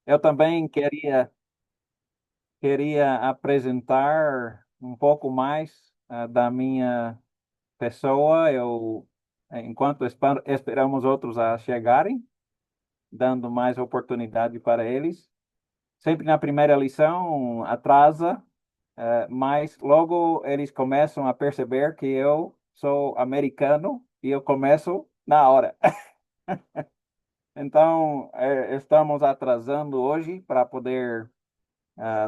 Eu também queria apresentar um pouco mais da minha pessoa. Enquanto esperamos outros a chegarem, dando mais oportunidade para eles. Sempre na primeira lição atrasa, mas logo eles começam a perceber que eu sou americano e eu começo na hora. Então, estamos atrasando hoje para poder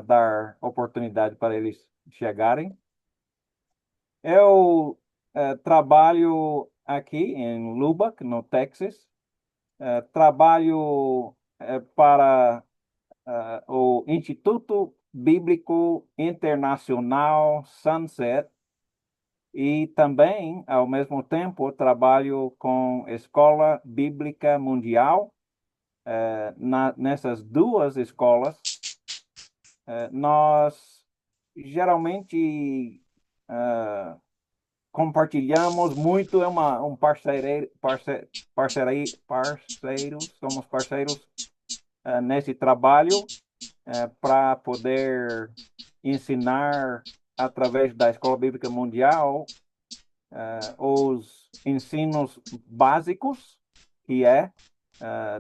dar oportunidade para eles chegarem. Eu trabalho aqui em Lubbock, no Texas. Trabalho para o Instituto Bíblico Internacional Sunset e também, ao mesmo tempo, trabalho com Escola Bíblica Mundial. Nessas duas escolas, nós geralmente eh, compartilhamos muito, um parceiros, somos parceiros nesse trabalho para poder ensinar através da Escola Bíblica Mundial os ensinos básicos, que é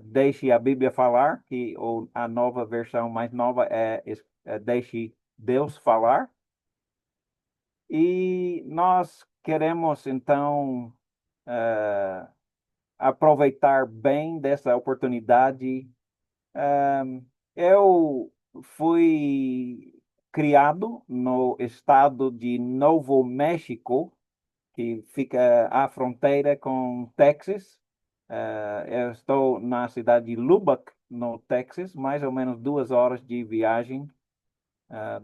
Deixe a Bíblia falar, que ou a nova versão mais nova é Deixe Deus falar. E nós queremos, então, eh, aproveitar bem dessa oportunidade. Eu fui criado no estado de Novo México, que fica à fronteira com Texas. Eu estou na cidade de Lubbock, no Texas, mais ou menos 2 horas de viagem,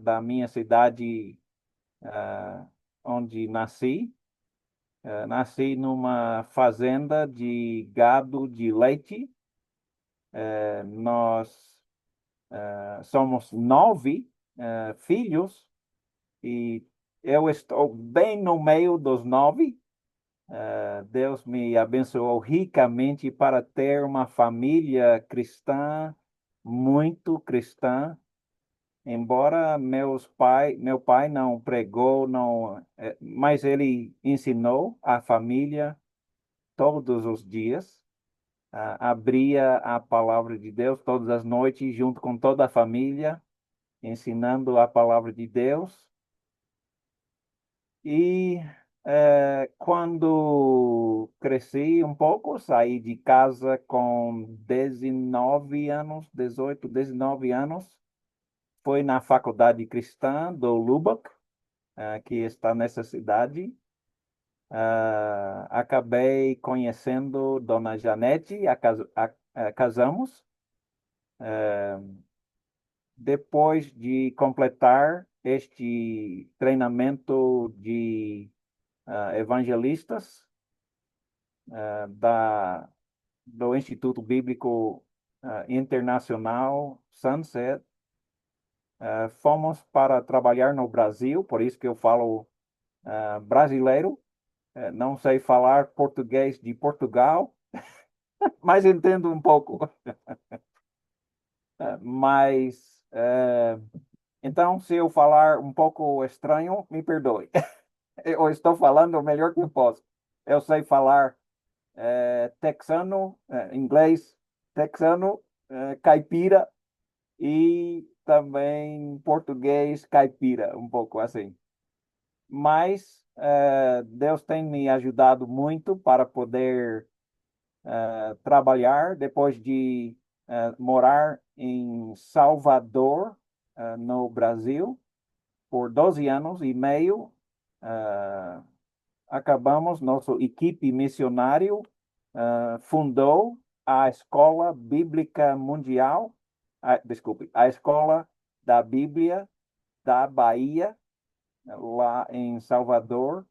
da minha cidade, ah, onde nasci. Nasci numa fazenda de gado de leite. Nós somos 9 filhos e eu estou bem no meio dos 9. Deus me abençoou ricamente para ter uma família cristã, muito cristã. Embora meu pai não pregou, não, mas ele ensinou a família todos os dias. Abria a palavra de Deus todas as noites, junto com toda a família, ensinando a palavra de Deus. E quando cresci um pouco, saí de casa com 19 anos, 18, 19 anos. Foi na faculdade cristã do Lubbock, que está nessa cidade. Acabei conhecendo Dona Janete, casamos. Depois de completar este treinamento de evangelistas da, do Instituto Bíblico Internacional Sunset, fomos para trabalhar no Brasil, por isso que eu falo brasileiro. Não sei falar português de Portugal, mas entendo um pouco. Mas então, se eu falar um pouco estranho, me perdoe. Eu estou falando o melhor que eu posso. Eu sei falar texano, inglês texano, caipira e também português caipira, um pouco assim. Mas Deus tem me ajudado muito para poder trabalhar depois de morar em Salvador, no Brasil, por 12 anos e meio. eh, Acabamos, nossa equipe missionário fundou a Escola Bíblica Mundial, desculpe, a Escola da Bíblia da Bahia, lá em Salvador,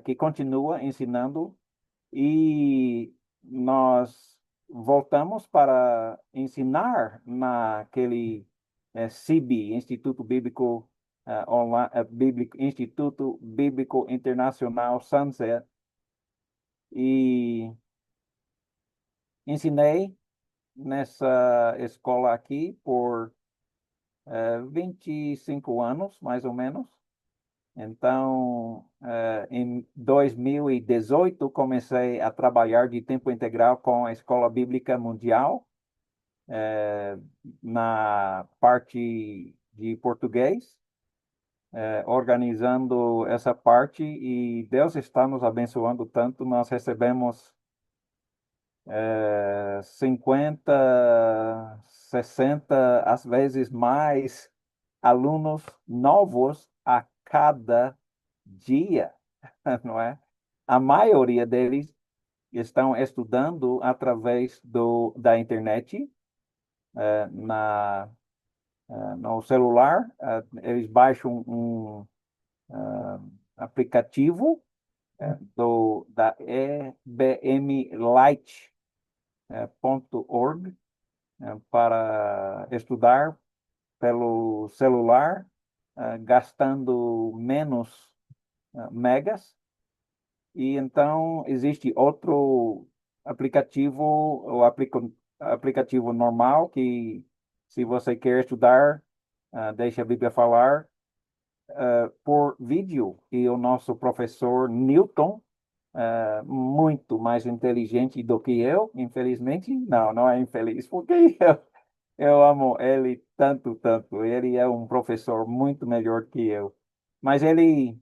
que continua ensinando, e nós voltamos para ensinar naquele CIB, Instituto Bíblico Instituto Bíblico Internacional Sunset, e ensinei nessa escola aqui por 25 anos, mais ou menos. Então, em 2018, comecei a trabalhar de tempo integral com a Escola Bíblica Mundial, na parte de português, organizando essa parte, e Deus está nos abençoando tanto. Nós recebemos 50, 60, às vezes mais alunos novos a cada dia, não é? A maioria deles estão estudando através da internet, na, no celular. Eles baixam um aplicativo da ebmlite.org para estudar pelo celular, gastando menos megas. E então existe outro aplicativo, o aplicativo normal, que se você quer estudar, deixa a Bíblia falar, por vídeo. E o nosso professor Newton, muito mais inteligente do que eu, infelizmente. Não, não é infeliz, porque eu amo ele tanto, tanto. Ele é um professor muito melhor que eu. Mas ele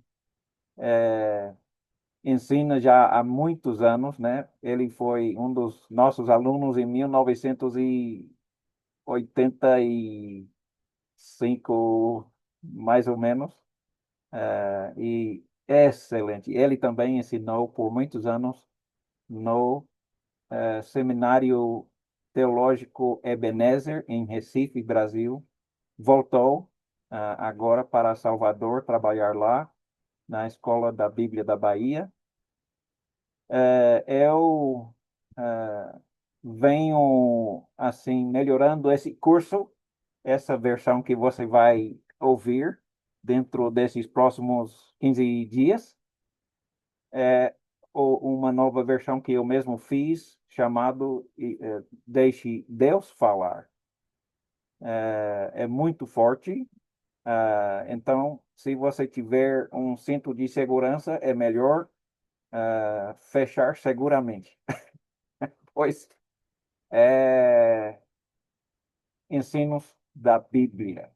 ensina já há muitos anos, né? Ele foi um dos nossos alunos em 1985, mais ou menos. E excelente. Ele também ensinou por muitos anos no Seminário Teológico Ebenezer, em Recife, Brasil. Voltou agora para Salvador, trabalhar lá na Escola da Bíblia da Bahia. Eu venho assim melhorando esse curso, essa versão que você vai ouvir dentro desses próximos 15 dias. Uma nova versão que eu mesmo fiz, chamado Deixe Deus Falar. É muito forte. Então, se você tiver um cinto de segurança, é melhor fechar seguramente, pois é ensinos da Bíblia.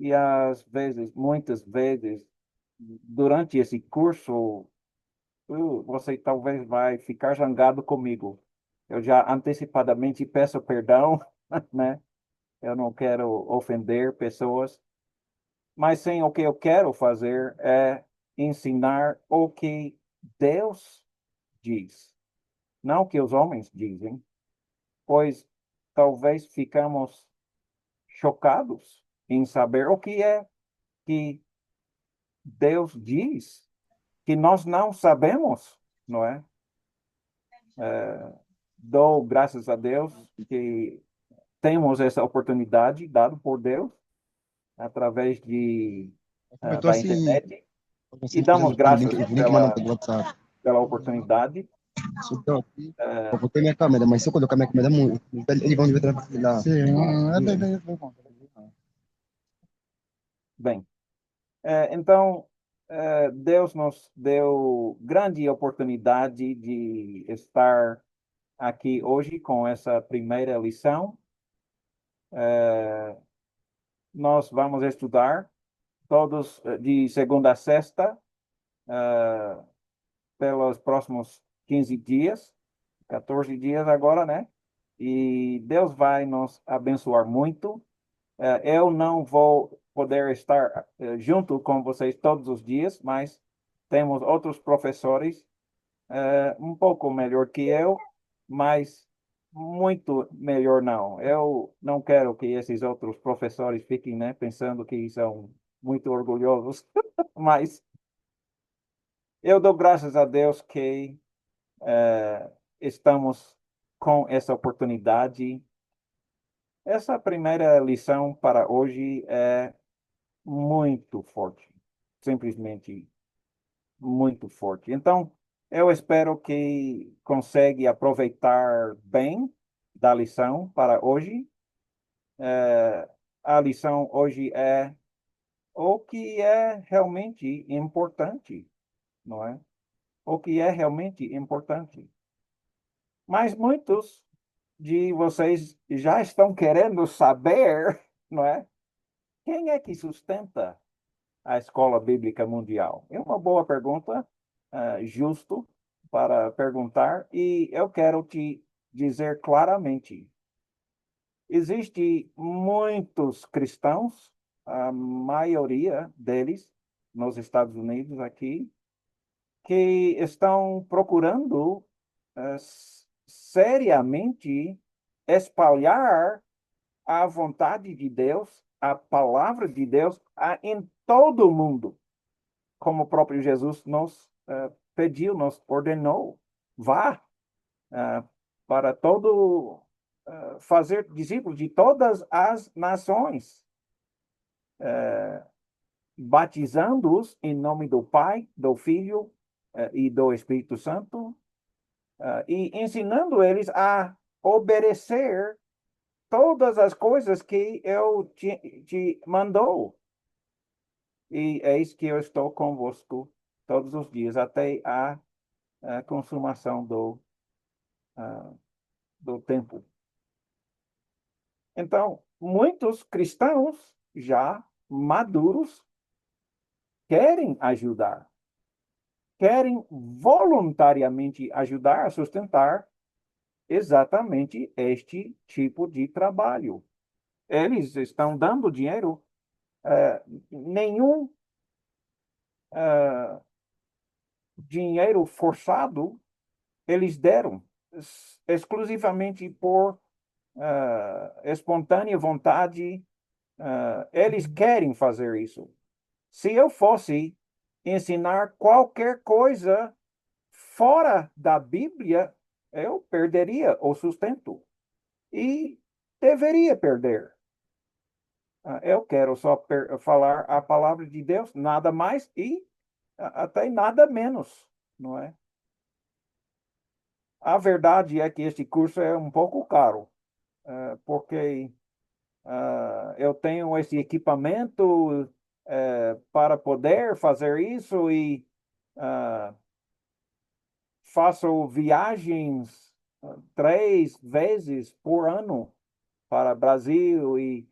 E às vezes, muitas vezes, durante esse curso, você talvez vai ficar zangado comigo. Eu já antecipadamente peço perdão, né? Eu não quero ofender pessoas, mas sim, o que eu quero fazer é ensinar o que Deus diz, não o que os homens dizem, pois talvez ficamos chocados em saber o que é que Deus diz, que nós não sabemos, não é? Dou graças a Deus que temos essa oportunidade dada por Deus através Comentou da assim, internet, você e depois damos graças o link mandou pelo WhatsApp. pela oportunidade. Subiu aqui. Eu botei minha câmera, mas se eu colocar minha câmera muito, eles vão ver lá. Sim, Bem, então, Deus nos deu grande oportunidade de estar aqui hoje com essa primeira lição. Nós vamos estudar todos de segunda a sexta, pelos próximos 15 dias, 14 dias agora, né? E Deus vai nos abençoar muito. Eu não vou poder estar junto com vocês todos os dias, mas temos outros professores um pouco melhor que eu, mas muito melhor não. Eu não quero que esses outros professores fiquem, né, pensando que são muito orgulhosos, mas eu dou graças a Deus que estamos com essa oportunidade. Essa primeira lição para hoje é muito forte, simplesmente muito forte. Então, eu espero que consiga aproveitar bem da lição para hoje. A lição hoje é o que é realmente importante, não é? O que é realmente importante. Mas muitos de vocês já estão querendo saber, não é? Quem é que sustenta a Escola Bíblica Mundial? É uma boa pergunta, justo para perguntar, e eu quero te dizer claramente. Existem muitos cristãos, a maioria deles nos Estados Unidos aqui, que estão procurando seriamente espalhar a vontade de Deus, a palavra de Deus, em todo o mundo, como o próprio Jesus nos pediu, nos ordenou. Vá para todo, fazer discípulos de todas as nações, batizando-os em nome do Pai, do Filho e do Espírito Santo, e ensinando eles a obedecer todas as coisas que eu te mandou. E eis que eu estou convosco todos os dias, até a consumação do tempo. Então, muitos cristãos já maduros querem ajudar, querem voluntariamente ajudar a sustentar exatamente este tipo de trabalho. Eles estão dando dinheiro, nenhum dinheiro forçado eles deram, exclusivamente por espontânea vontade. Eles querem fazer isso. Se eu fosse ensinar qualquer coisa fora da Bíblia, eu perderia o sustento. E deveria perder. Eu quero só falar a palavra de Deus, nada mais e até nada menos, não é? A verdade é que este curso é um pouco caro, porque eu tenho esse equipamento para poder fazer isso e faço viagens 3 vezes por ano para Brasil e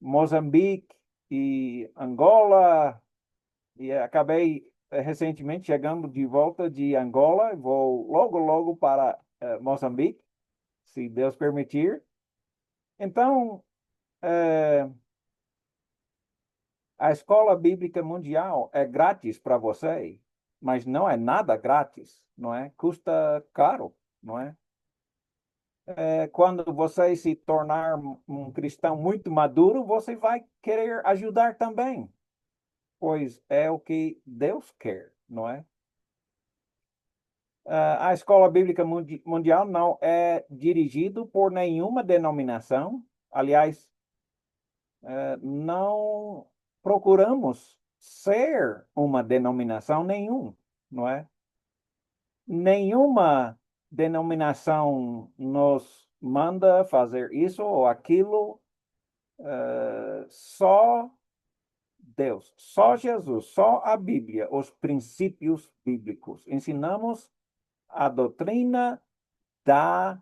Moçambique e Angola, e acabei recentemente chegando de volta de Angola. Vou logo, logo para Moçambique, se Deus permitir. Então, a Escola Bíblica Mundial é grátis para você, mas não é nada grátis, não é? Custa caro, não é? Quando você se tornar um cristão muito maduro, você vai querer ajudar também, pois é o que Deus quer, não é? A Escola Bíblica Mundial não é dirigido por nenhuma denominação. Aliás, não procuramos ser uma denominação nenhum, não é? Nenhuma denominação nos manda fazer isso ou aquilo. Só Deus, só Jesus, só a Bíblia, os princípios bíblicos. Ensinamos a doutrina da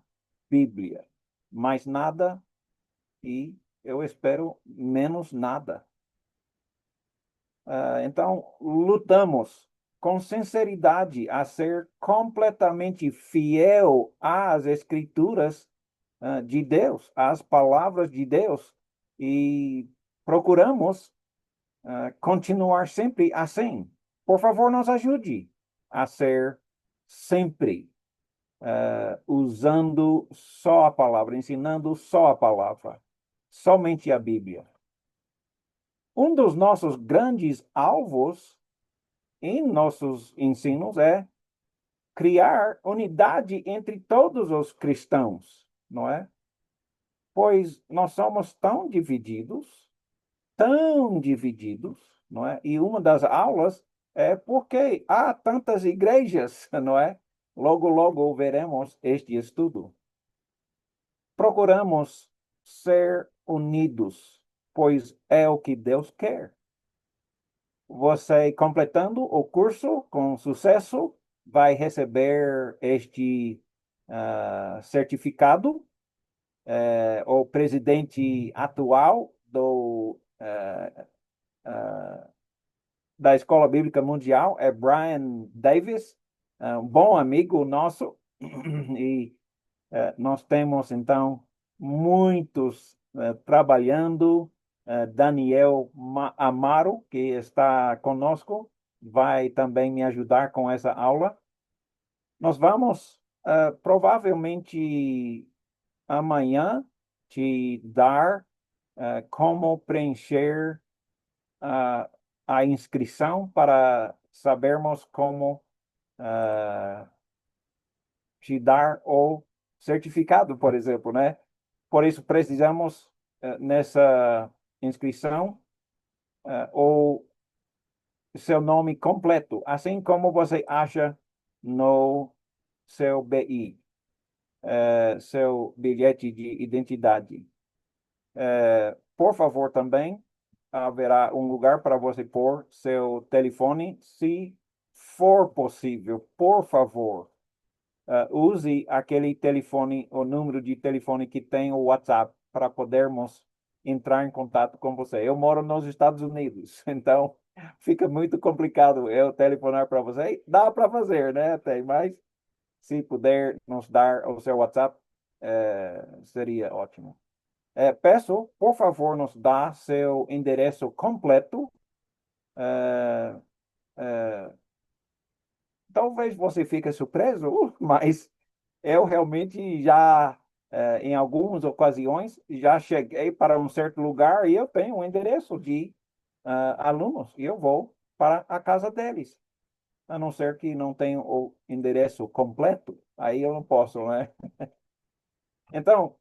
Bíblia, mais nada e eu espero menos nada. Então, lutamos com sinceridade a ser completamente fiel às Escrituras de Deus, às palavras de Deus, e procuramos continuar sempre assim. Por favor, nos ajude a ser sempre usando só a palavra, ensinando só a palavra, somente a Bíblia. Um dos nossos grandes alvos em nossos ensinos é criar unidade entre todos os cristãos, não é? Pois nós somos tão divididos, não é? E uma das aulas é porque há tantas igrejas, não é? logo, logo veremos este estudo. Procuramos ser unidos, pois é o que Deus quer. Você, completando o curso com sucesso, vai receber este certificado. O presidente atual da Escola Bíblica Mundial é Brian Davis, um bom amigo nosso, e nós temos, então, muitos trabalhando. Daniel Amaro, que está conosco, vai também me ajudar com essa aula. Nós vamos, provavelmente, amanhã, te dar como preencher a inscrição para sabermos como te dar o certificado, por exemplo, né? Por isso, precisamos, nessa inscrição, o seu nome completo, assim como você acha no seu BI, seu bilhete de identidade. Por favor, também haverá um lugar para você pôr seu telefone, se for possível, por favor. Use aquele telefone, o número de telefone que tem o WhatsApp, para podermos entrar em contato com você. Eu moro nos Estados Unidos, então fica muito complicado eu telefonar para você. Dá para fazer, né? Tem, mas se puder nos dar o seu WhatsApp, seria ótimo. Peço, por favor, nos dá seu endereço completo. É, é, Talvez você fique surpreso, mas eu realmente já, em algumas ocasiões, já cheguei para um certo lugar e eu tenho um endereço de alunos e eu vou para a casa deles. A não ser que não tenha o endereço completo, aí eu não posso, né? Então,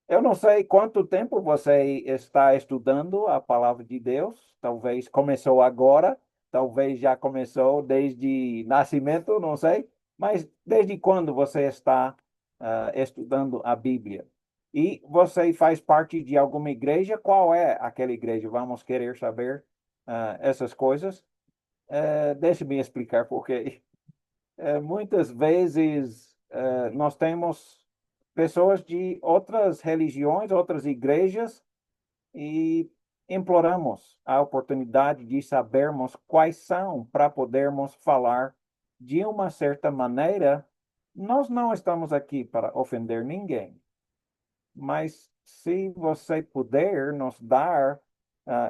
eu não sei quanto tempo você está estudando a palavra de Deus. Talvez começou agora, talvez já começou desde nascimento, não sei. Mas desde quando você está estudando a Bíblia? E você faz parte de alguma igreja? Qual é aquela igreja? Vamos querer saber essas coisas. Deixe-me explicar, porque muitas vezes nós temos pessoas de outras religiões, outras igrejas, e imploramos a oportunidade de sabermos quais são para podermos falar de uma certa maneira. Nós não estamos aqui para ofender ninguém, mas se você puder nos dar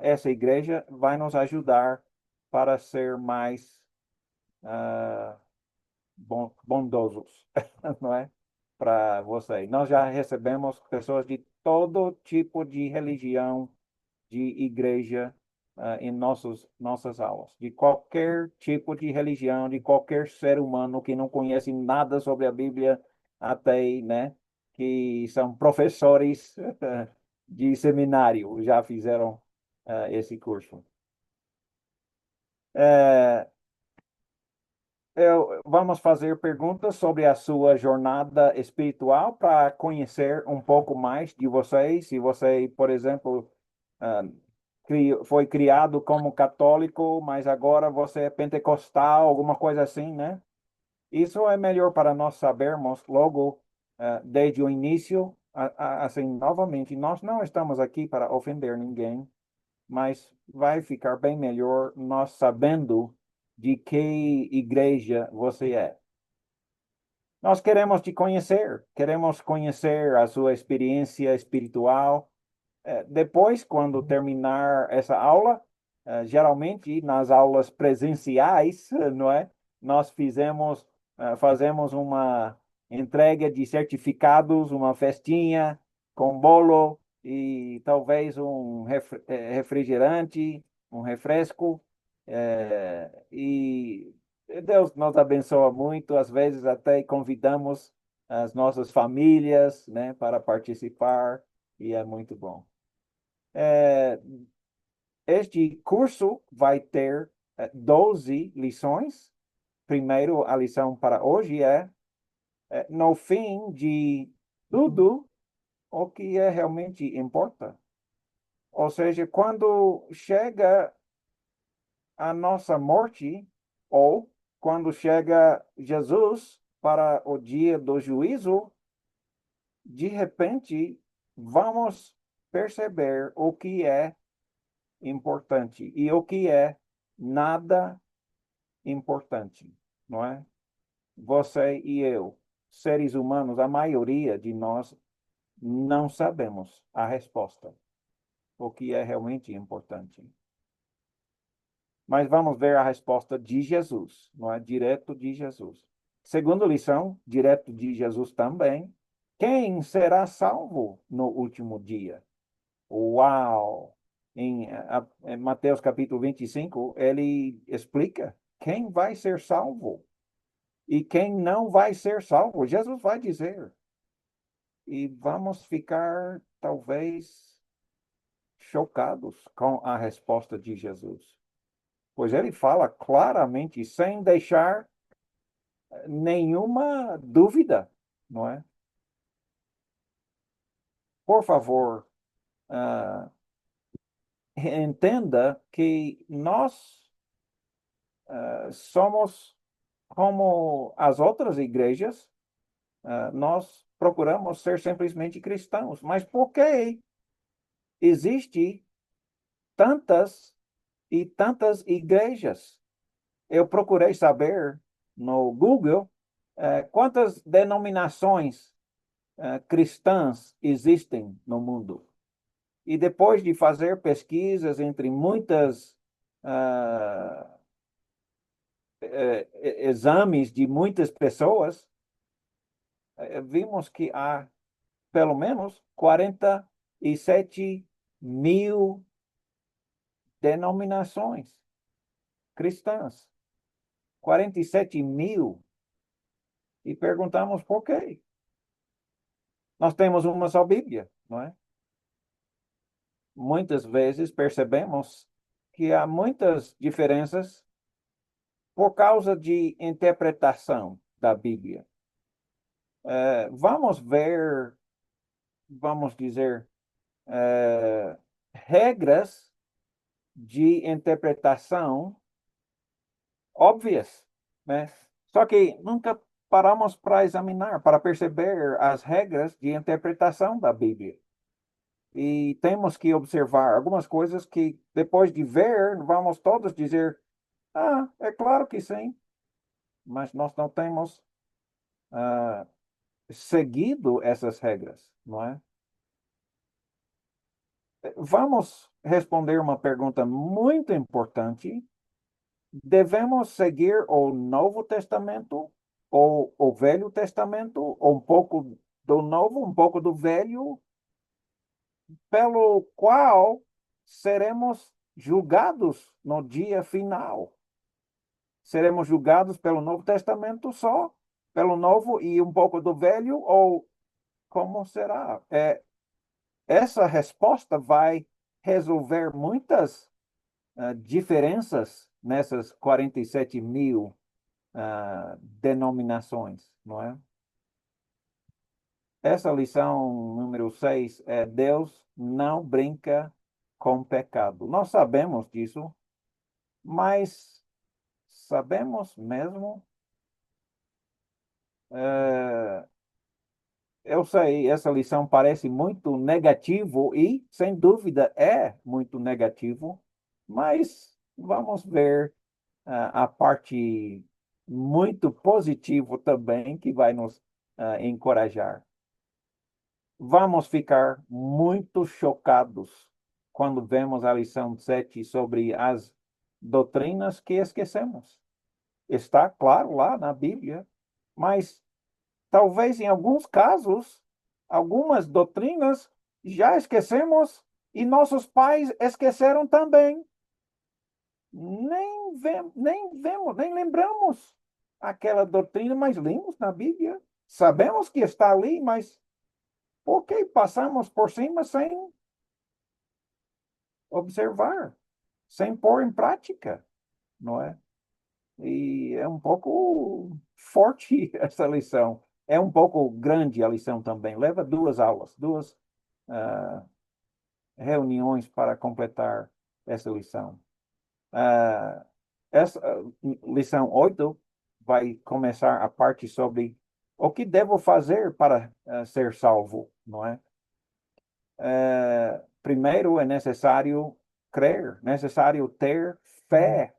essa igreja, vai nos ajudar para ser mais bondosos, não é? Para você. Nós já recebemos pessoas de todo tipo de religião, de igreja, em nossas aulas, de qualquer tipo de religião, de qualquer ser humano que não conhece nada sobre a Bíblia, até, né, que são professores de seminário, já fizeram esse curso. É, vamos fazer perguntas sobre a sua jornada espiritual para conhecer um pouco mais de vocês. Se você, por exemplo, ah, foi criado como católico, mas agora você é pentecostal, alguma coisa assim, né? Isso é melhor para nós sabermos logo, desde o início, assim, novamente, nós não estamos aqui para ofender ninguém, mas vai ficar bem melhor nós sabendo de que igreja você é. Nós queremos conhecer a sua experiência espiritual. Depois, quando terminar essa aula, geralmente nas aulas presenciais, não é? Nós fazemos uma entrega de certificados, uma festinha com bolo e talvez um refrigerante, um refresco. E Deus nos abençoa muito. Às vezes até convidamos as nossas famílias, né, para participar e é muito bom. É, Este curso vai ter 12 lições. Primeiro, a lição para hoje é no fim de tudo, o que realmente importa. Ou seja, quando chega a nossa morte, ou quando chega Jesus para o dia do juízo, de repente vamos perceber o que é importante e o que é nada importante, não é? Você e eu, seres humanos, a maioria de nós não sabemos a resposta, o que é realmente importante. Mas vamos ver a resposta de Jesus, não é? Direto de Jesus. Segunda lição, direto de Jesus também. Quem será salvo no último dia? Uau! Em Mateus capítulo 25, ele explica quem vai ser salvo e quem não vai ser salvo. Jesus vai dizer. E vamos ficar, talvez, chocados com a resposta de Jesus. Pois ele fala claramente, sem deixar nenhuma dúvida, não é? Por favor, uh, entenda que nós somos como as outras igrejas, nós procuramos ser simplesmente cristãos. Mas por que existe tantas e tantas igrejas? Eu procurei saber no Google quantas denominações cristãs existem no mundo. E depois de fazer pesquisas entre muitas exames de muitas pessoas, vimos que há pelo menos 47 mil denominações cristãs. 47 mil. E perguntamos por quê. Nós temos uma só Bíblia, não é? Muitas vezes percebemos que há muitas diferenças por causa de interpretação da Bíblia. Vamos ver, vamos dizer, regras de interpretação óbvias, né? Só que nunca paramos para examinar, para perceber as regras de interpretação da Bíblia. E temos que observar algumas coisas que, depois de ver, vamos todos dizer: ah, é claro que sim, mas nós não temos seguido essas regras, não é? Vamos responder uma pergunta muito importante. Devemos seguir o Novo Testamento ou o Velho Testamento, ou um pouco do Novo, um pouco do Velho, pelo qual seremos julgados no dia final? Seremos julgados pelo Novo Testamento só, pelo Novo e um pouco do Velho, ou como será? Essa resposta vai resolver muitas diferenças nessas 47 mil denominações, não é? Essa lição número 6 é: Deus não brinca com pecado. Nós sabemos disso, mas sabemos mesmo? É, eu sei, essa lição parece muito negativo e, sem dúvida, é muito negativo, mas vamos ver a parte muito positiva também que vai nos encorajar. Vamos ficar muito chocados quando vemos a lição 7 sobre as doutrinas que esquecemos. Está claro lá na Bíblia, mas talvez em alguns casos, algumas doutrinas já esquecemos e nossos pais esqueceram também. Nem lembramos aquela doutrina, mas lemos na Bíblia. Sabemos que está ali, mas por que passamos por cima sem observar, sem pôr em prática, não é? E é um pouco forte essa lição. é um pouco grande a lição também. Leva 2 aulas, 2 ah, reuniões para completar essa lição. Essa lição 8 vai começar a parte sobre o que devo fazer para ser salvo, não é? Primeiro é necessário crer, necessário ter fé.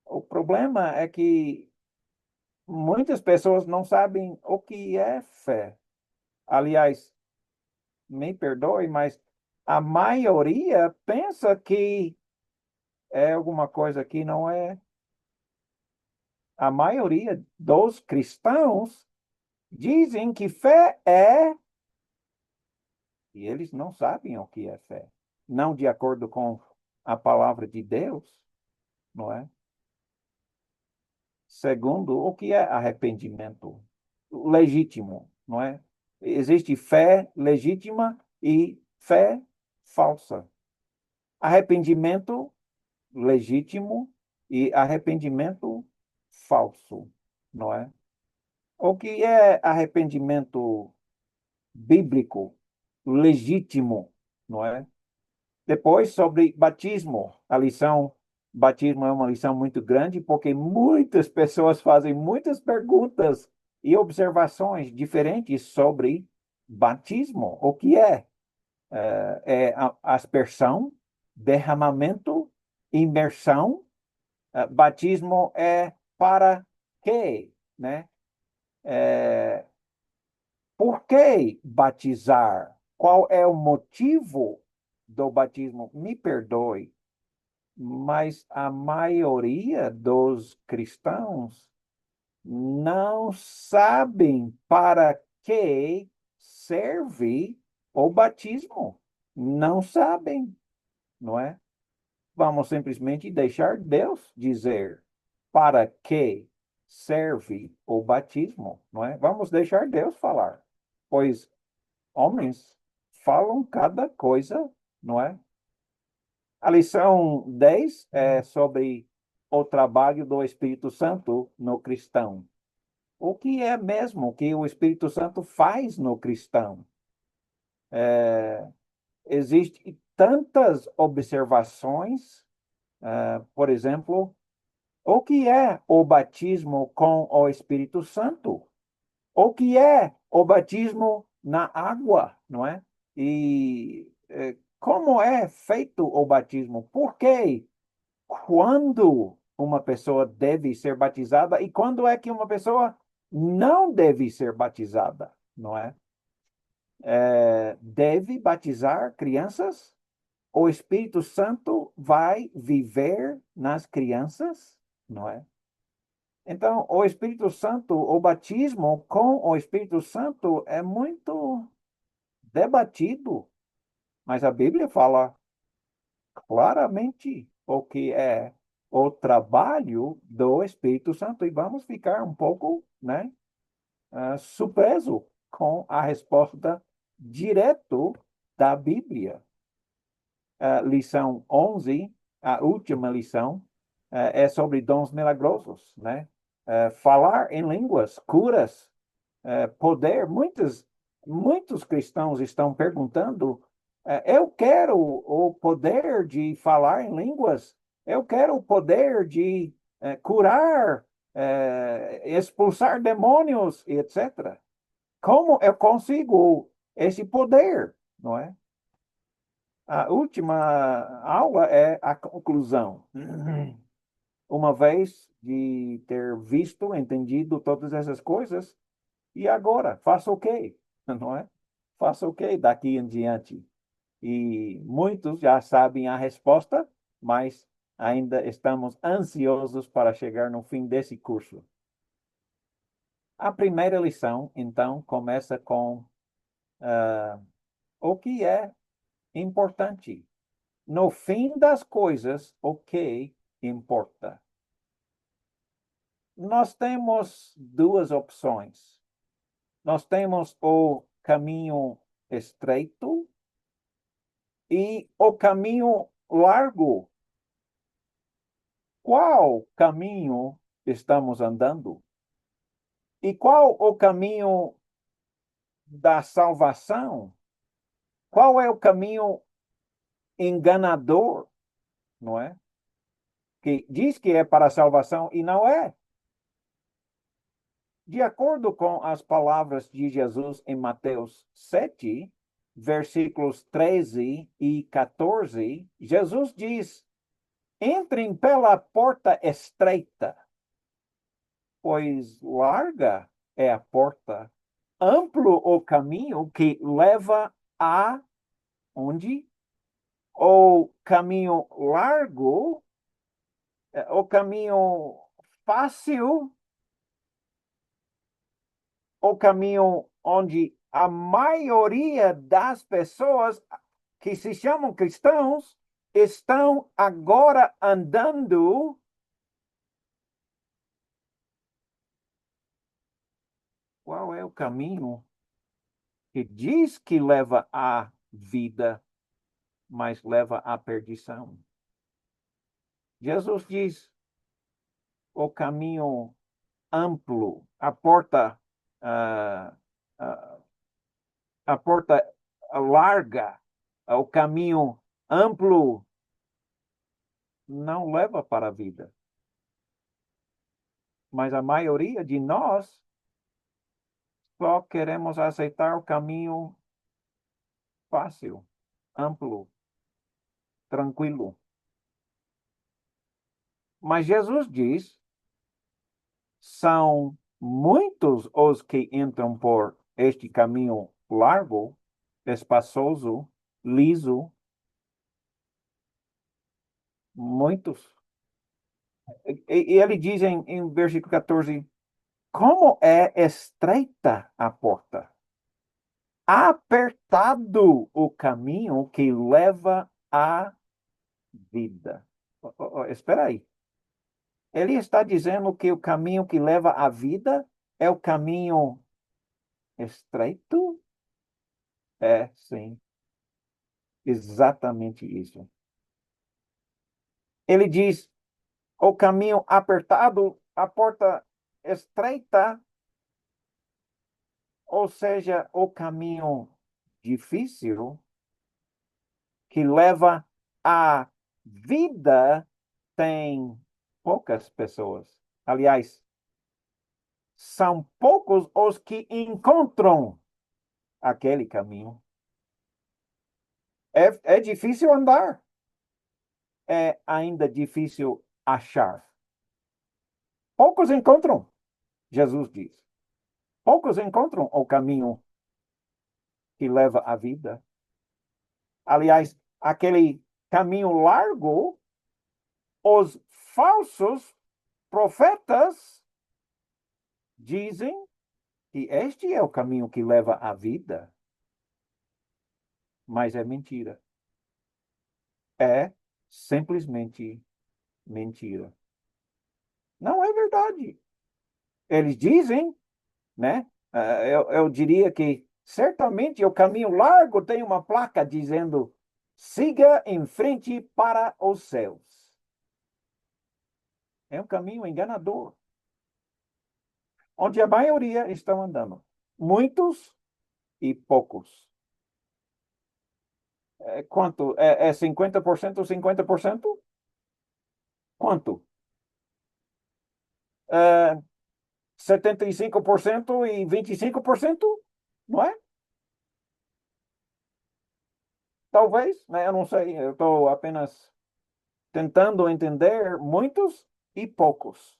O problema é que muitas pessoas não sabem o que é fé. Aliás, me perdoe, mas a maioria pensa que é alguma coisa que não é. A maioria dos cristãos dizem que fé é, e eles não sabem o que é fé. Não de acordo com a palavra de Deus, não é? Segundo, o que é arrependimento legítimo, não é? Existe fé legítima e fé falsa. Arrependimento legítimo e arrependimento falso, não é? O que é arrependimento bíblico legítimo, não é? Depois, sobre batismo. A lição batismo é uma lição muito grande, porque muitas pessoas fazem muitas perguntas e observações diferentes sobre batismo. O que é? É aspersão, derramamento, imersão. Batismo é para quê, né? Por que batizar? Qual é o motivo do batismo? Me perdoe, mas a maioria dos cristãos não sabem para que serve o batismo. Não sabem, não é? Vamos simplesmente deixar Deus dizer para que serve o batismo, não é? Vamos deixar Deus falar, pois homens falam cada coisa, não é? A lição 10 é sobre o trabalho do Espírito Santo no cristão. O que é mesmo que o Espírito Santo faz no cristão? Existem tantas observações, por exemplo, o que é o batismo com o Espírito Santo? O que é o batismo na água, não é? E como é feito o batismo? Por quê? Quando uma pessoa deve ser batizada e quando é que uma pessoa não deve ser batizada, não é? Deve batizar crianças? O Espírito Santo vai viver nas crianças, não é? Então, o Espírito Santo, o batismo com o Espírito Santo é muito debatido, mas a Bíblia fala claramente o que é o trabalho do Espírito Santo e vamos ficar um pouco, né, surpreso com a resposta direto da Bíblia. Lição 11, a última lição, é sobre dons milagrosos, né? Falar em línguas, curas, poder. Muitos cristãos estão perguntando: eu quero o poder de falar em línguas, eu quero o poder de curar, expulsar demônios, etc. Como eu consigo esse poder, não é? A última aula é a conclusão. Uma vez de ter visto, entendido todas essas coisas, e agora, faça o quê? Não é? Faça o quê daqui em diante? E muitos já sabem a resposta, mas ainda estamos ansiosos para chegar no fim desse curso. A primeira lição, então, começa com o que é importante. No fim das coisas, o que importa? Nós temos 2 opções. Nós temos o caminho estreito e o caminho largo. Qual caminho estamos andando? E qual o caminho da salvação? Qual é o caminho enganador, não é? Que diz que é para a salvação e não é. De acordo com as palavras de Jesus em Mateus 7, versículos 13 e 14, Jesus diz: entrem pela porta estreita, pois larga é a porta, amplo o caminho que leva a onde? O caminho largo, o caminho fácil, o caminho onde a maioria das pessoas que se chamam cristãos estão agora andando. Qual é o caminho que diz que leva à vida, mas leva à perdição? Jesus diz o caminho amplo, ah, ah, a porta larga, o caminho amplo não leva para a vida. Mas a maioria de nós só queremos aceitar o caminho fácil, amplo, tranquilo. Mas Jesus diz: são muitos os que entram por este caminho largo, espaçoso, liso, muitos. E ele diz em versículo 14: como é estreita a porta, apertado o caminho que leva à vida. Espera aí. Ele está dizendo que o caminho que leva à vida é o caminho estreito? É, sim, exatamente isso. Ele diz: o caminho apertado, a porta estreita, ou seja, o caminho difícil que leva à vida tem poucas pessoas. Aliás, são poucos os que encontram aquele caminho. É difícil andar. É ainda difícil achar. Poucos encontram, Jesus diz. Poucos encontram o caminho que leva à vida. Aliás, aquele caminho largo, os falsos profetas dizem que este é o caminho que leva à vida. Mas é mentira. É simplesmente mentira. Não é verdade. Eles dizem, né? Eu diria que certamente o caminho largo tem uma placa dizendo: siga em frente para os céus. É um caminho enganador, onde a maioria estão andando. Muitos e poucos. Quanto? É 50%, 50%? Quanto? É 75% e 25%? Não é? Talvez, né? Eu não sei. Eu estou apenas tentando entender muitos e poucos,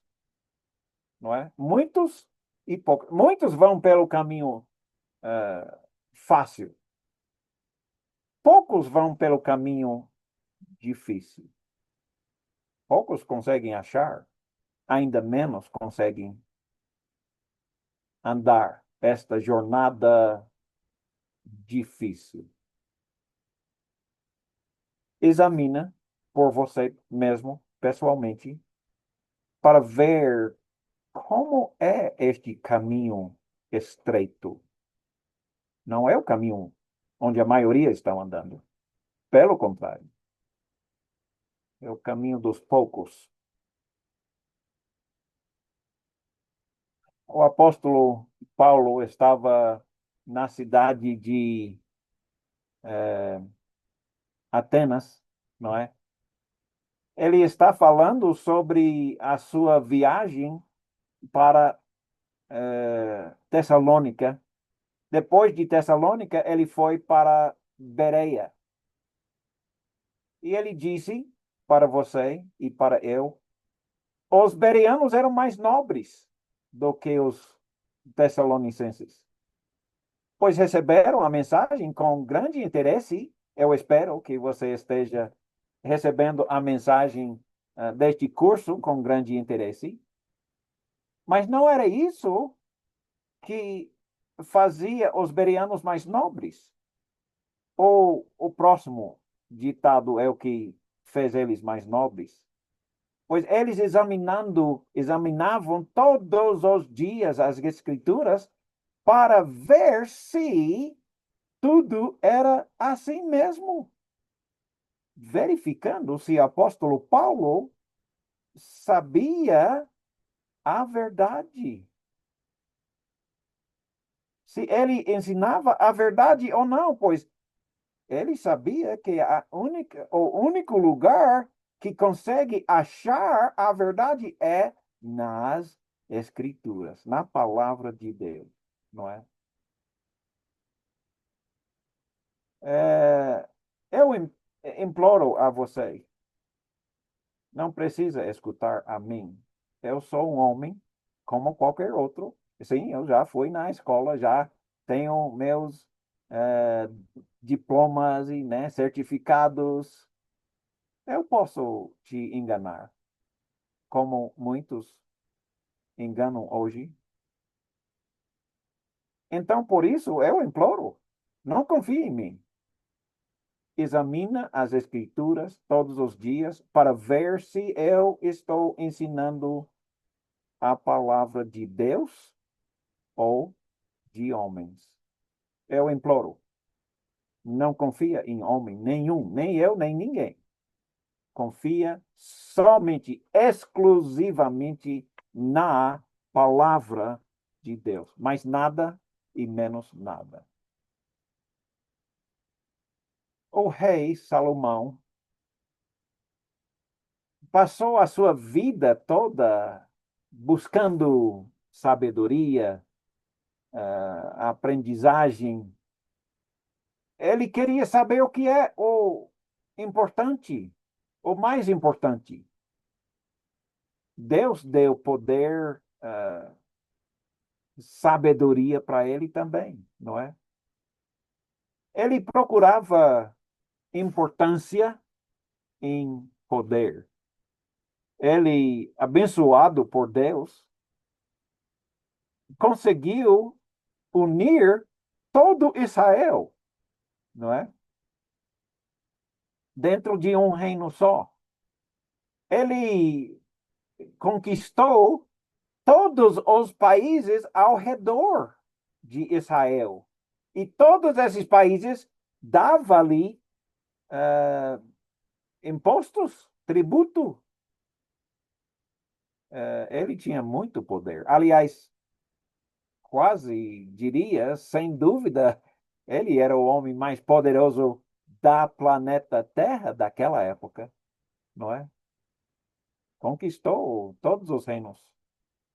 não é? Muitos e poucos. Muitos vão pelo caminho fácil. Poucos vão pelo caminho difícil. Poucos conseguem achar, ainda menos conseguem andar esta jornada difícil. Examina por você mesmo, pessoalmente, para ver como é este caminho estreito. Não é o caminho onde a maioria está andando. Pelo contrário, é o caminho dos poucos. o apóstolo Paulo estava na cidade de Atenas, não é? Ele está falando sobre a sua viagem para Tessalônica. Depois de Tessalônica, ele foi para Bereia. E ele disse para você e para eu, os bereanos eram mais nobres do que os tessalonicenses, pois receberam a mensagem com grande interesse. Eu espero que você esteja recebendo a mensagem deste curso com grande interesse. Mas não era isso que fazia os bereanos mais nobres. Ou o próximo ditado é o que fez eles mais nobres? Pois eles examinavam todos os dias as escrituras para ver se tudo era assim mesmo, verificando se o apóstolo Paulo sabia a verdade, se ele ensinava a verdade ou não, pois ele sabia que o único lugar que consegue achar a verdade é nas Escrituras, na palavra de Deus, não é? Eu imploro a você, não precisa escutar a mim. Eu sou um homem como qualquer outro. Sim, eu já fui na escola, já tenho meus eh, diplomas e, né, certificados. Eu posso te enganar, como muitos enganam hoje. Então, por isso, eu imploro, não confie em mim. Examina as escrituras todos os dias para ver se eu estou ensinando a palavra de Deus ou de homens. Eu imploro, não confia em homem nenhum, nem eu, nem ninguém. Confia somente, exclusivamente na palavra de Deus. Mais nada e menos nada. O rei Salomão passou a sua vida toda buscando sabedoria, aprendizagem. Ele queria saber o que é o importante, o mais importante. Deus deu poder, sabedoria para ele também, não é? Ele procurava importância em poder. Ele, abençoado por Deus, conseguiu unir todo Israel, não é? Dentro de um reino só. Ele conquistou todos os países ao redor de Israel. E todos esses países davam-lhe impostos, tributo. Ele tinha muito poder. Aliás, quase diria, sem dúvida, ele era o homem mais poderoso da planeta Terra daquela época, não é? Conquistou todos os reinos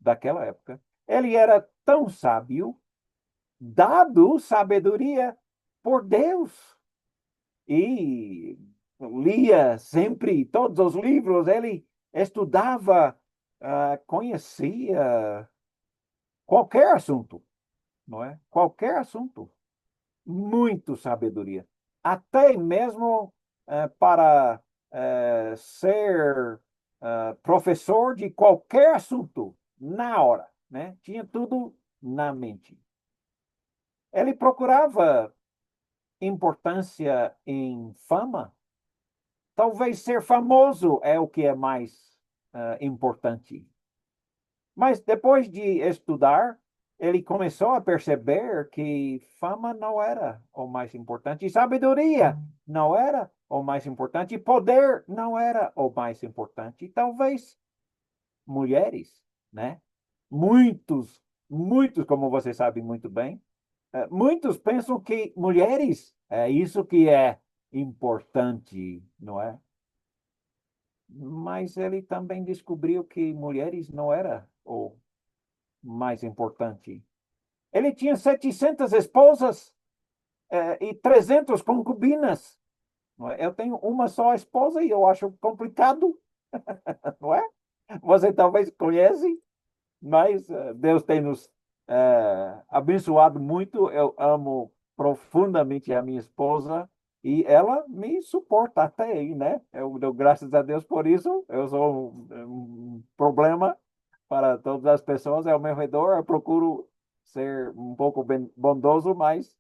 daquela época. Ele era tão sábio, dado sabedoria por Deus. E lia sempre todos os livros, ele estudava, conhecia qualquer assunto, não é? Qualquer assunto. Muito sabedoria. Até mesmo para ser professor de qualquer assunto, na hora, né? Tinha tudo na mente. Ele procurava importância em fama. Talvez ser famoso é o que é mais importante. Mas depois de estudar, ele começou a perceber que fama não era o mais importante, sabedoria não era o mais importante, poder não era o mais importante. Talvez mulheres, né? Muitos Muitos, como você sabe muito bem, muitos pensam que mulheres é isso que é importante, não é? Mas ele também descobriu que mulheres não era o mais importante. Ele tinha 700 esposas e 300 concubinas. Não é? Eu tenho uma só esposa e eu acho complicado, não é? Você talvez conhece, mas Deus tem nos abençoado muito. Eu amo profundamente a minha esposa e ela me suporta até aí, né? Eu dou graças a Deus por isso. Eu sou um problema para todas as pessoas ao meu redor. Eu procuro ser um pouco bondoso, mas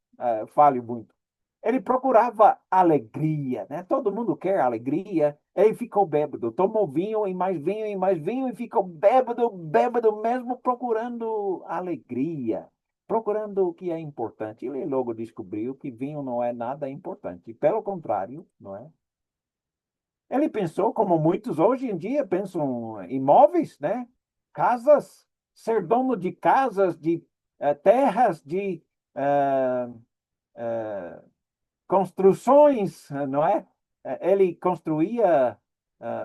falho muito. Ele procurava alegria, né? Todo mundo quer alegria. Ele ficou bêbado, tomou vinho e mais vinho e mais vinho e ficou bêbado, bêbado mesmo, procurando alegria, procurando o que é importante. Ele logo descobriu que vinho não é nada importante. Pelo contrário, não é? Ele pensou, como muitos hoje em dia pensam, imóveis, né? Casas, ser dono de casas, de terras, de eh, construções, não é? Ele construía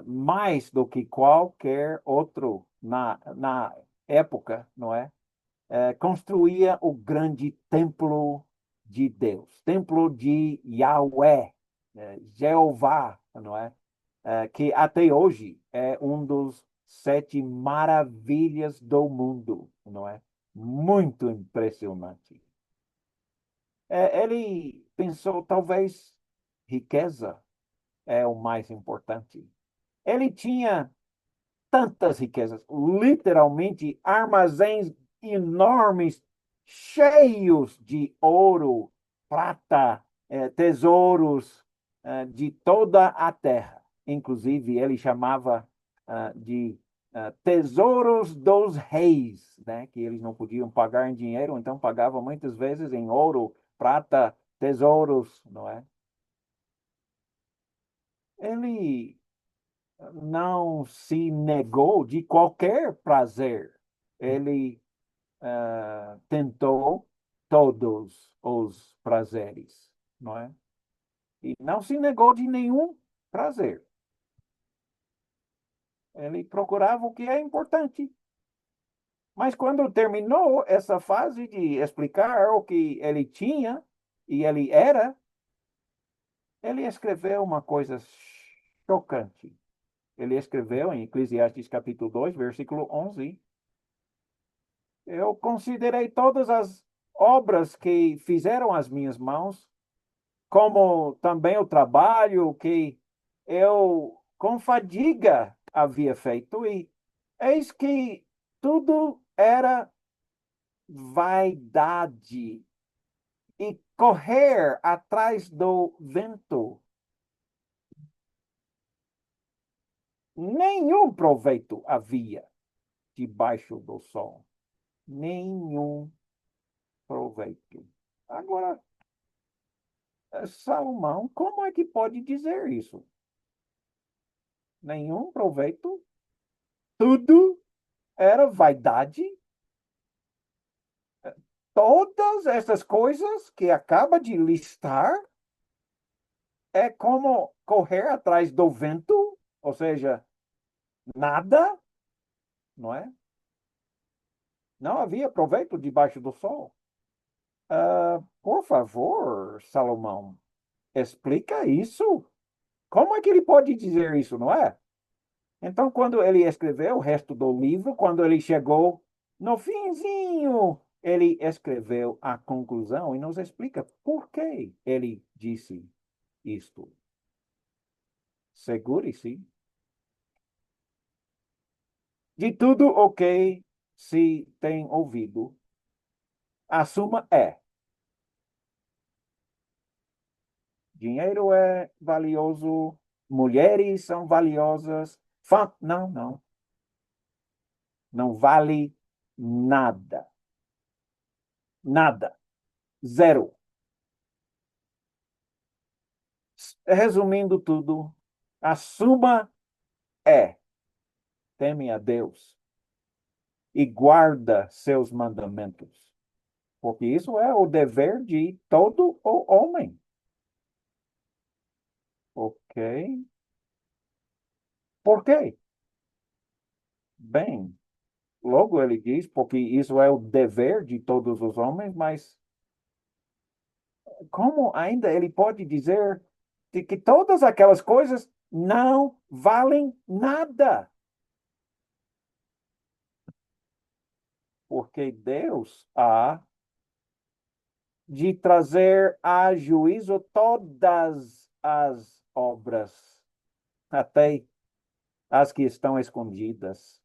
mais do que qualquer outro na época, não é? Construía o grande templo de Deus, templo de Yahweh, Jeová, não é? Que até hoje é um dos 7 maravilhas do mundo, não é? Muito impressionante. Ele pensou, talvez riqueza é o mais importante. Ele tinha tantas riquezas, literalmente armazéns enormes, cheios de ouro, prata, tesouros de toda a terra. Inclusive, ele chamava de tesouros dos reis, né? Que eles não podiam pagar em dinheiro, então pagavam muitas vezes em ouro, prata, tesouros, não é? Ele não se negou de qualquer prazer. Ele tentou todos os prazeres, não é? E não se negou de nenhum prazer. Ele procurava o que é importante. Mas quando terminou essa fase de explicar o que ele tinha e ele era, ele escreveu uma coisa chocante. Ele escreveu em Eclesiastes capítulo 2, versículo 11: eu considerei todas as obras que fizeram as minhas mãos, como também o trabalho que eu com fadiga havia feito, e eis que tudo era vaidade e correr atrás do vento. Nenhum proveito havia debaixo do sol. Nenhum proveito. Agora, Salomão, como é que pode dizer isso? Nenhum proveito? Tudo era vaidade? Todas essas coisas que acaba de listar é como correr atrás do vento, ou seja, nada, não é? Não havia proveito debaixo do sol. Por favor, Salomão, explica isso. Como é que ele pode dizer isso, não é? Então, quando ele escreveu o resto do livro, quando ele chegou no finzinho, ele escreveu a conclusão e nos explica por que ele disse isto. Segure-se de tudo o que se tem ouvido. A suma é: dinheiro é valioso, mulheres são valiosas. Não, não. Não vale nada. Nada. Zero. Resumindo tudo, a suma é: teme a Deus e guarda seus mandamentos. Porque isso é o dever de todo o homem. Ok? Por quê? Bem, logo ele diz, porque isso é o dever de todos os homens, mas como ainda ele pode dizer de que todas aquelas coisas não valem nada? Porque Deus há de trazer a juízo todas as obras, até as que estão escondidas,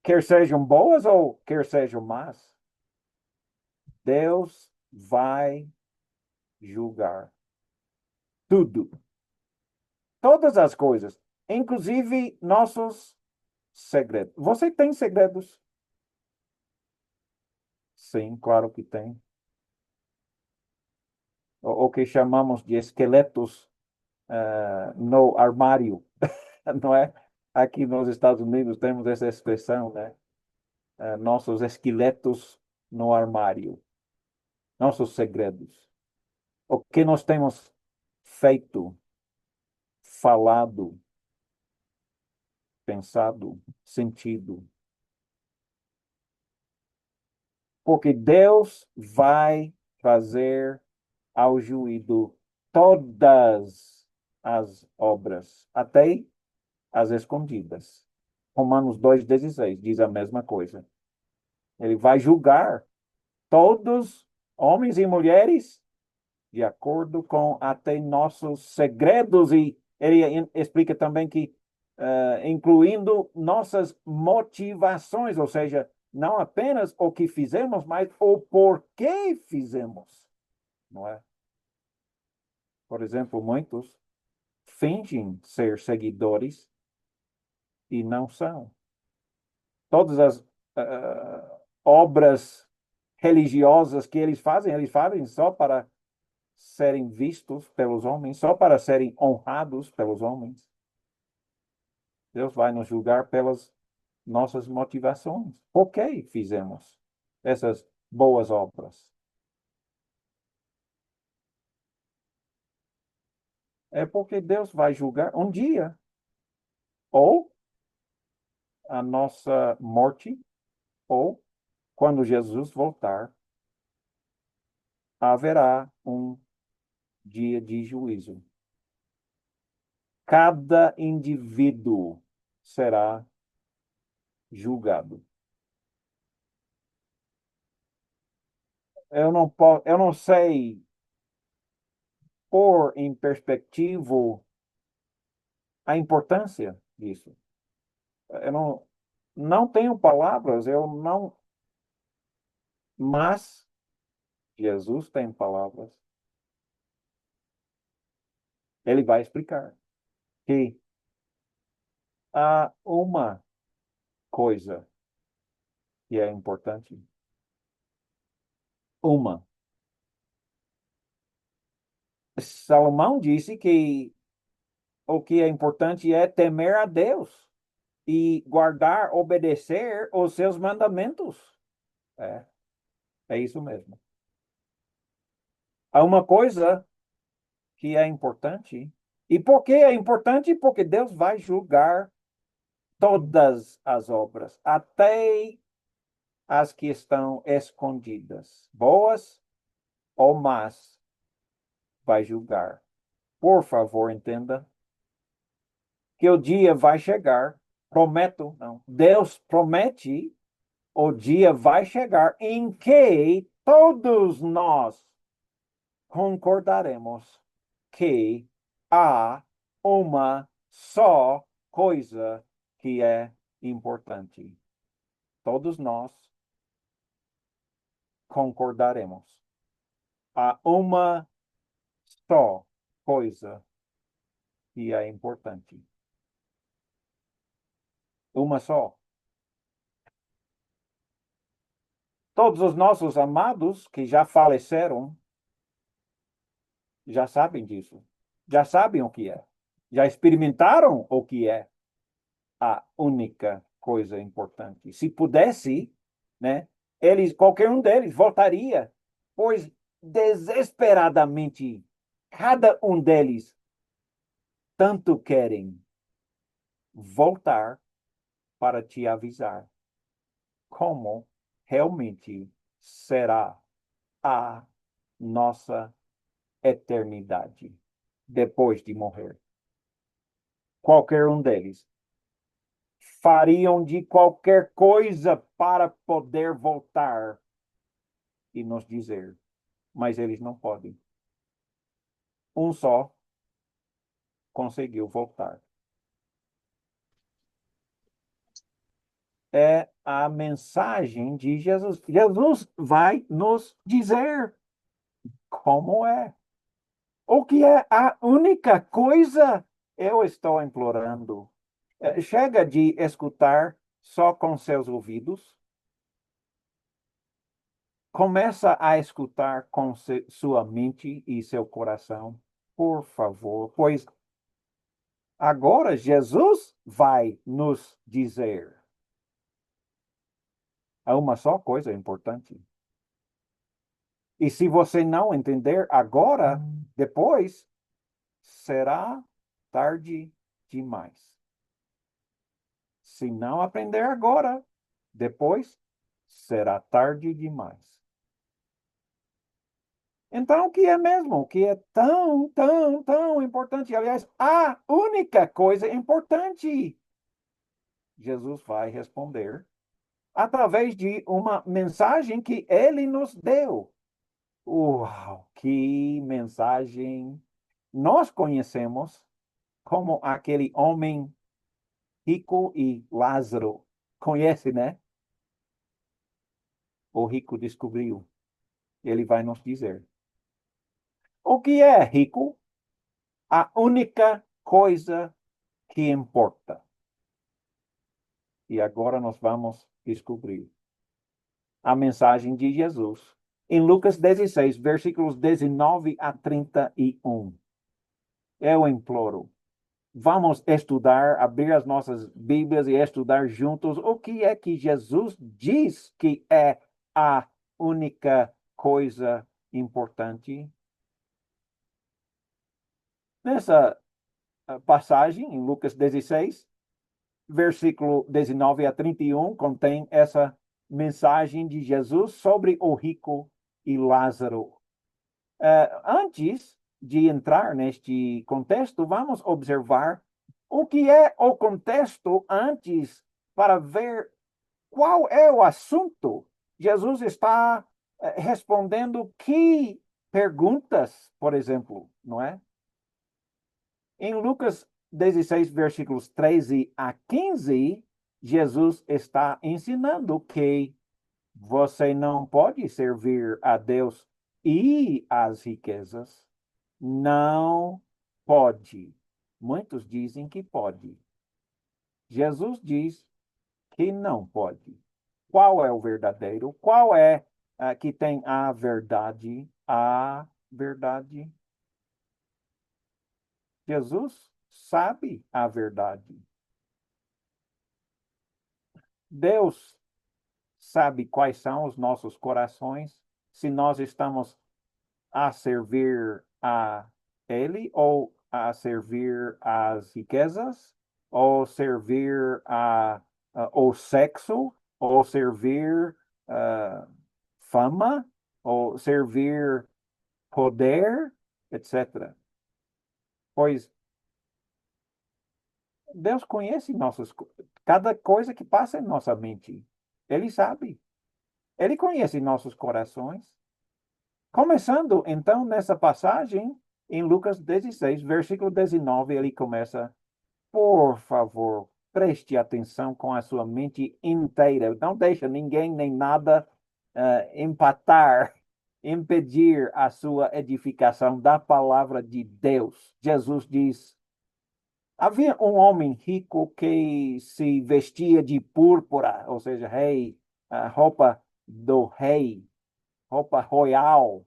quer sejam boas ou quer sejam más. Deus vai julgar tudo, todas as coisas, inclusive nossos segredos. Você tem segredos? Sim, claro que tem. O que chamamos de esqueletos no armário, não é? Aqui nos Estados Unidos temos essa expressão, né? Nossos esqueletos no armário, nossos segredos. O que nós temos feito, falado, pensado, sentido. Porque Deus vai trazer ao juízo todas as obras, até as escondidas. Romanos 2,16 diz a mesma coisa. Ele vai julgar todos, homens e mulheres, de acordo com até nossos segredos, e ele explica também que, incluindo nossas motivações, ou seja, não apenas o que fizemos, mas o porquê fizemos, não é? Por exemplo, muitos fingem ser seguidores e não são. Todas as obras religiosas que eles fazem só para serem vistos pelos homens, só para serem honrados pelos homens. Deus vai nos julgar pelas nossas motivações. Por que fizemos essas boas obras? É porque Deus vai julgar um dia, ou a nossa morte, ou quando Jesus voltar, haverá um dia de juízo. Cada indivíduo será julgado. Eu não sei pôr em perspectiva a importância disso. Eu não tenho palavras, eu não, mas Jesus tem palavras. Ele vai explicar que há uma coisa que é importante. Uma. Salomão disse que o que é importante é temer a Deus e guardar, obedecer os seus mandamentos. É, é isso mesmo. Há uma coisa que é importante. E por que é importante? Porque Deus vai julgar todas as obras, até as que estão escondidas, boas ou más, vai julgar. Por favor, entenda que o dia vai chegar. Prometo, não. Deus promete o dia vai chegar em que todos nós concordaremos que há uma só coisa que é importante. Todos nós concordaremos. Há uma só coisa que é importante. Uma só. Todos os nossos amados que já faleceram já sabem disso. Já sabem o que é. Já experimentaram o que é a única coisa importante. Se pudesse, né, eles, qualquer um deles voltaria, pois desesperadamente cada um deles tanto querem voltar para te avisar como realmente será a nossa eternidade depois de morrer. Qualquer um deles fariam de qualquer coisa para poder voltar e nos dizer, mas eles não podem. Um só conseguiu voltar. É a mensagem de Jesus. Jesus vai nos dizer como é. O que é a única coisa eu estou implorando. Chega de escutar só com seus ouvidos. Começa a escutar com sua mente e seu coração, por favor, pois agora Jesus vai nos dizer. Há uma só coisa importante. E se você não entender agora, depois, será tarde demais. Se não aprender agora, depois, será tarde demais. Então, o que é mesmo? O que é tão, tão, tão importante? Aliás, a única coisa importante. Jesus vai responder através de uma mensagem que ele nos deu. Uau, que mensagem! Nós conhecemos como aquele homem rico e Lázaro. Conhece, né? O rico descobriu. Ele vai nos dizer. O que é rico? A única coisa que importa. E agora nós vamos descobrir a mensagem de Jesus em Lucas 16, versículos 19 a 31. Eu imploro, vamos estudar, abrir as nossas Bíblias e estudar juntos o que é que Jesus diz que é a única coisa importante. Nessa passagem, em Lucas 16, versículo 19 a 31, contém essa mensagem de Jesus sobre o rico e Lázaro. Antes de entrar neste contexto, vamos observar o que é o contexto antes para ver qual é o assunto. Jesus está respondendo que perguntas, por exemplo, não é? Em Lucas 16, versículos 13 a 15, Jesus está ensinando que você não pode servir a Deus e as riquezas. Não pode. Muitos dizem que pode. Jesus diz que não pode. Qual é o verdadeiro? Qual é que tem a verdade? A verdade. Jesus sabe a verdade. Deus sabe quais são os nossos corações, se nós estamos a servir a Ele ou a servir as riquezas, ou servir o sexo, ou servir fama, ou servir poder, etc. Pois Deus conhece cada coisa que passa em nossa mente. Ele sabe. Ele conhece nossos corações. Começando, então, nessa passagem, em Lucas 16, versículo 19, ele começa, por favor, preste atenção com a sua mente inteira. Não deixa ninguém nem nada empatar, impedir a sua edificação da palavra de Deus. Jesus diz, havia um homem rico que se vestia de púrpura, ou seja, rei, a roupa do rei, roupa royal,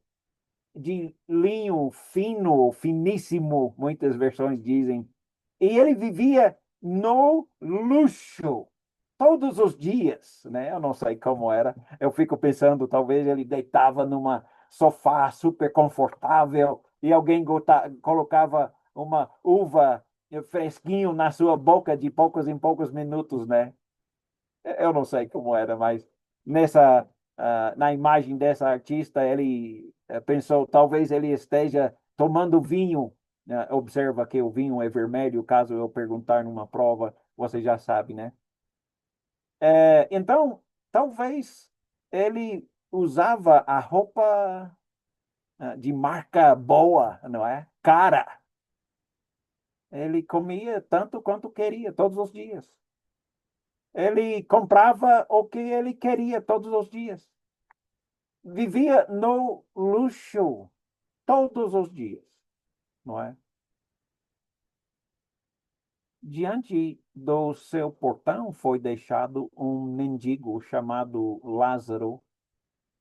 de linho fino, finíssimo, muitas versões dizem. E ele vivia no luxo. todos os dias, né? Eu não sei como era. Eu fico pensando, talvez ele deitava numa sofá super confortável e alguém colocava uma uva fresquinho na sua boca de poucos em poucos minutos, né? Eu não sei como era, mas na imagem dessa artista, ele pensou, talvez ele esteja tomando vinho. Observa que o vinho é vermelho, caso eu perguntar numa prova, você já sabe, né? Então, talvez ele usava a roupa de marca boa, não é? Cara. Ele comia tanto quanto queria, todos os dias. Ele comprava o que ele queria todos os dias. Vivia no luxo todos os dias, não é? Diante do seu portão foi deixado um mendigo chamado Lázaro,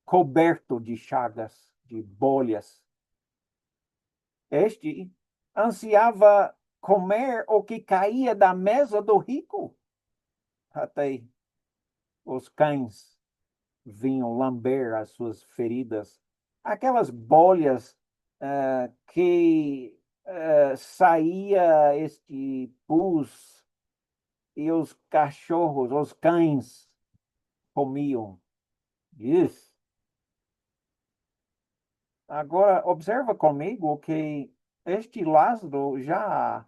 coberto de chagas, de bolhas. Este ansiava comer o que caía da mesa do rico. Até os cães vinham lamber as suas feridas. Aquelas bolhas que saía este pus e os cachorros, os cães comiam. Isso. Agora, observa comigo que este Lázaro já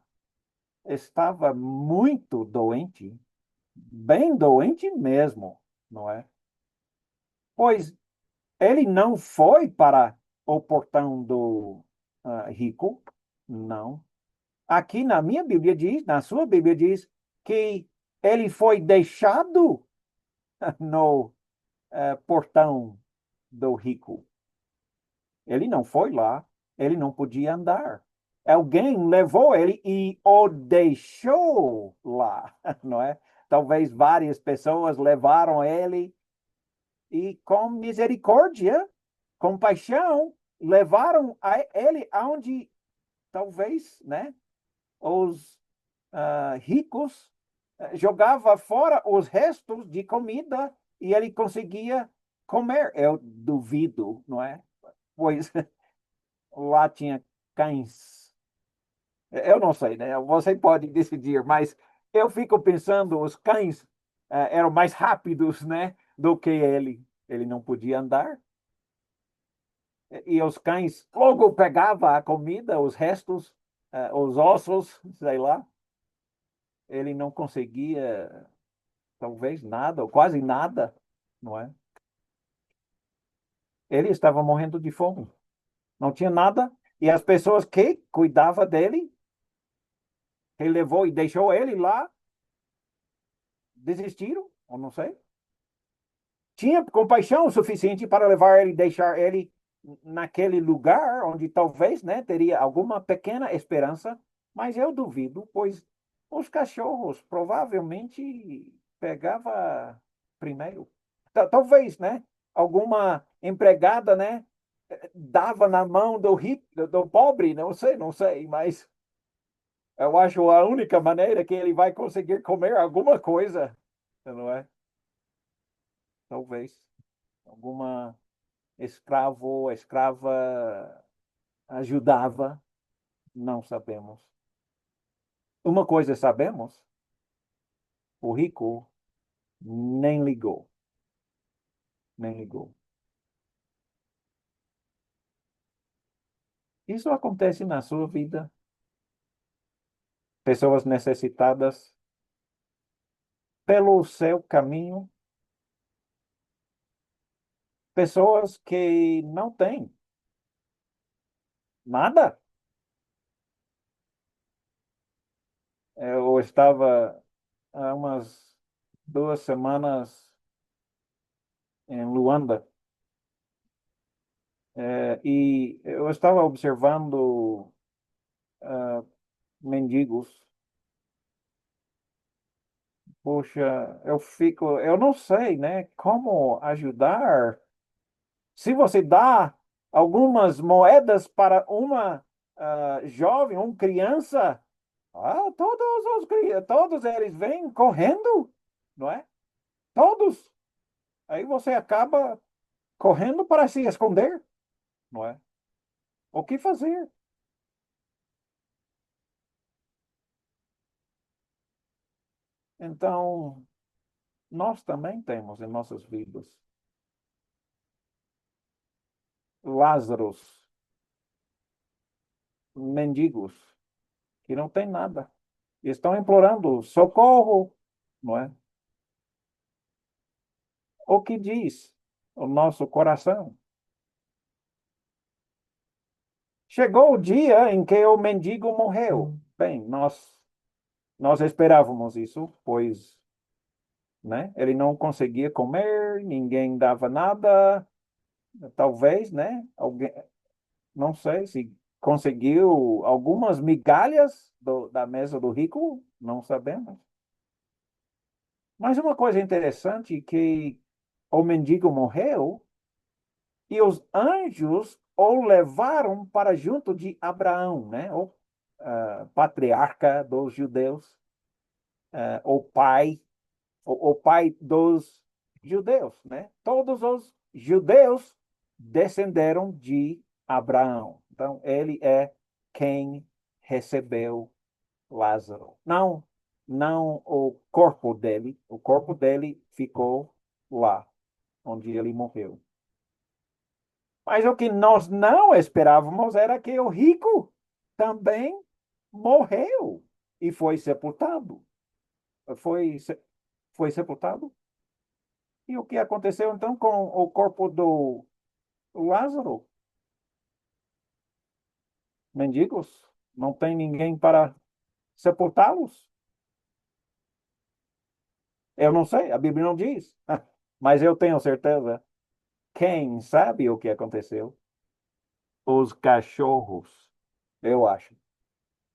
estava muito doente, bem doente mesmo, não é? Pois ele não foi para o portão do rico, não. Aqui na minha Bíblia diz, na sua Bíblia diz, que ele foi deixado no portão do rico. Ele não foi lá, ele não podia andar. Alguém levou ele e o deixou lá, não é? Talvez várias pessoas levaram ele e com misericórdia, compaixão, levaram ele aonde talvez, né, os ricos jogava fora os restos de comida e ele conseguia comer. Eu duvido, não é? Pois lá tinha cães. Eu não sei, né? Você pode decidir, mas eu fico pensando, os cães eram mais rápidos, né, do que ele. Ele não podia andar. E os cães logo pegavam a comida, os restos, os ossos, sei lá. Ele não conseguia, talvez nada, ou quase nada, não é? Ele estava morrendo de fome. Não tinha nada. E as pessoas que cuidavam dele, que levou e deixou ele lá, desistiram, ou não sei. Tinha compaixão suficiente para levar ele, deixar ele naquele lugar onde talvez, né, teria alguma pequena esperança, mas eu duvido, pois os cachorros provavelmente pegava primeiro. Talvez, né, alguma empregada, né, dava na mão do rico, do pobre, não sei, mas eu acho a única maneira que ele vai conseguir comer alguma coisa, não é? Talvez alguma escravo, escrava ajudava, não sabemos. Uma coisa sabemos, o rico nem ligou, nem ligou. Isso acontece na sua vida. Pessoas necessitadas pelo seu caminho, pessoas que não têm nada. Eu estava há umas 2 semanas em Luanda, e eu estava observando mendigos. Poxa, eu não sei, né, como ajudar. Se você dá algumas moedas para uma jovem, uma criança, todos eles vêm correndo, não é? Todos. Aí você acaba correndo para se esconder, não é? O que fazer? Então, nós também temos em nossas vidas Lázaros, mendigos, que não têm nada. E estão implorando socorro, não é? O que diz o nosso coração? Chegou o dia em que o mendigo morreu. Bem, nós esperávamos isso, pois, né? Ele não conseguia comer, ninguém dava nada, talvez, né? Alguém, não sei se conseguiu algumas migalhas da mesa do rico, não sabemos. Mas uma coisa interessante é que o mendigo morreu e os anjos o levaram para junto de Abraão, né? O patriarca dos judeus, o pai, o pai dos judeus, né? Todos os judeus descenderam de Abraão. Então, ele é quem recebeu Lázaro. Não o corpo dele ficou lá, onde ele morreu. Mas o que nós não esperávamos era que o rico também morreu e foi sepultado. Foi, foi sepultado. E o que aconteceu então com o corpo do Lázaro? Mendigos? Não tem ninguém para sepultá-los? Eu não sei, a Bíblia não diz. Mas eu tenho certeza. Quem sabe o que aconteceu? Os cachorros, eu acho.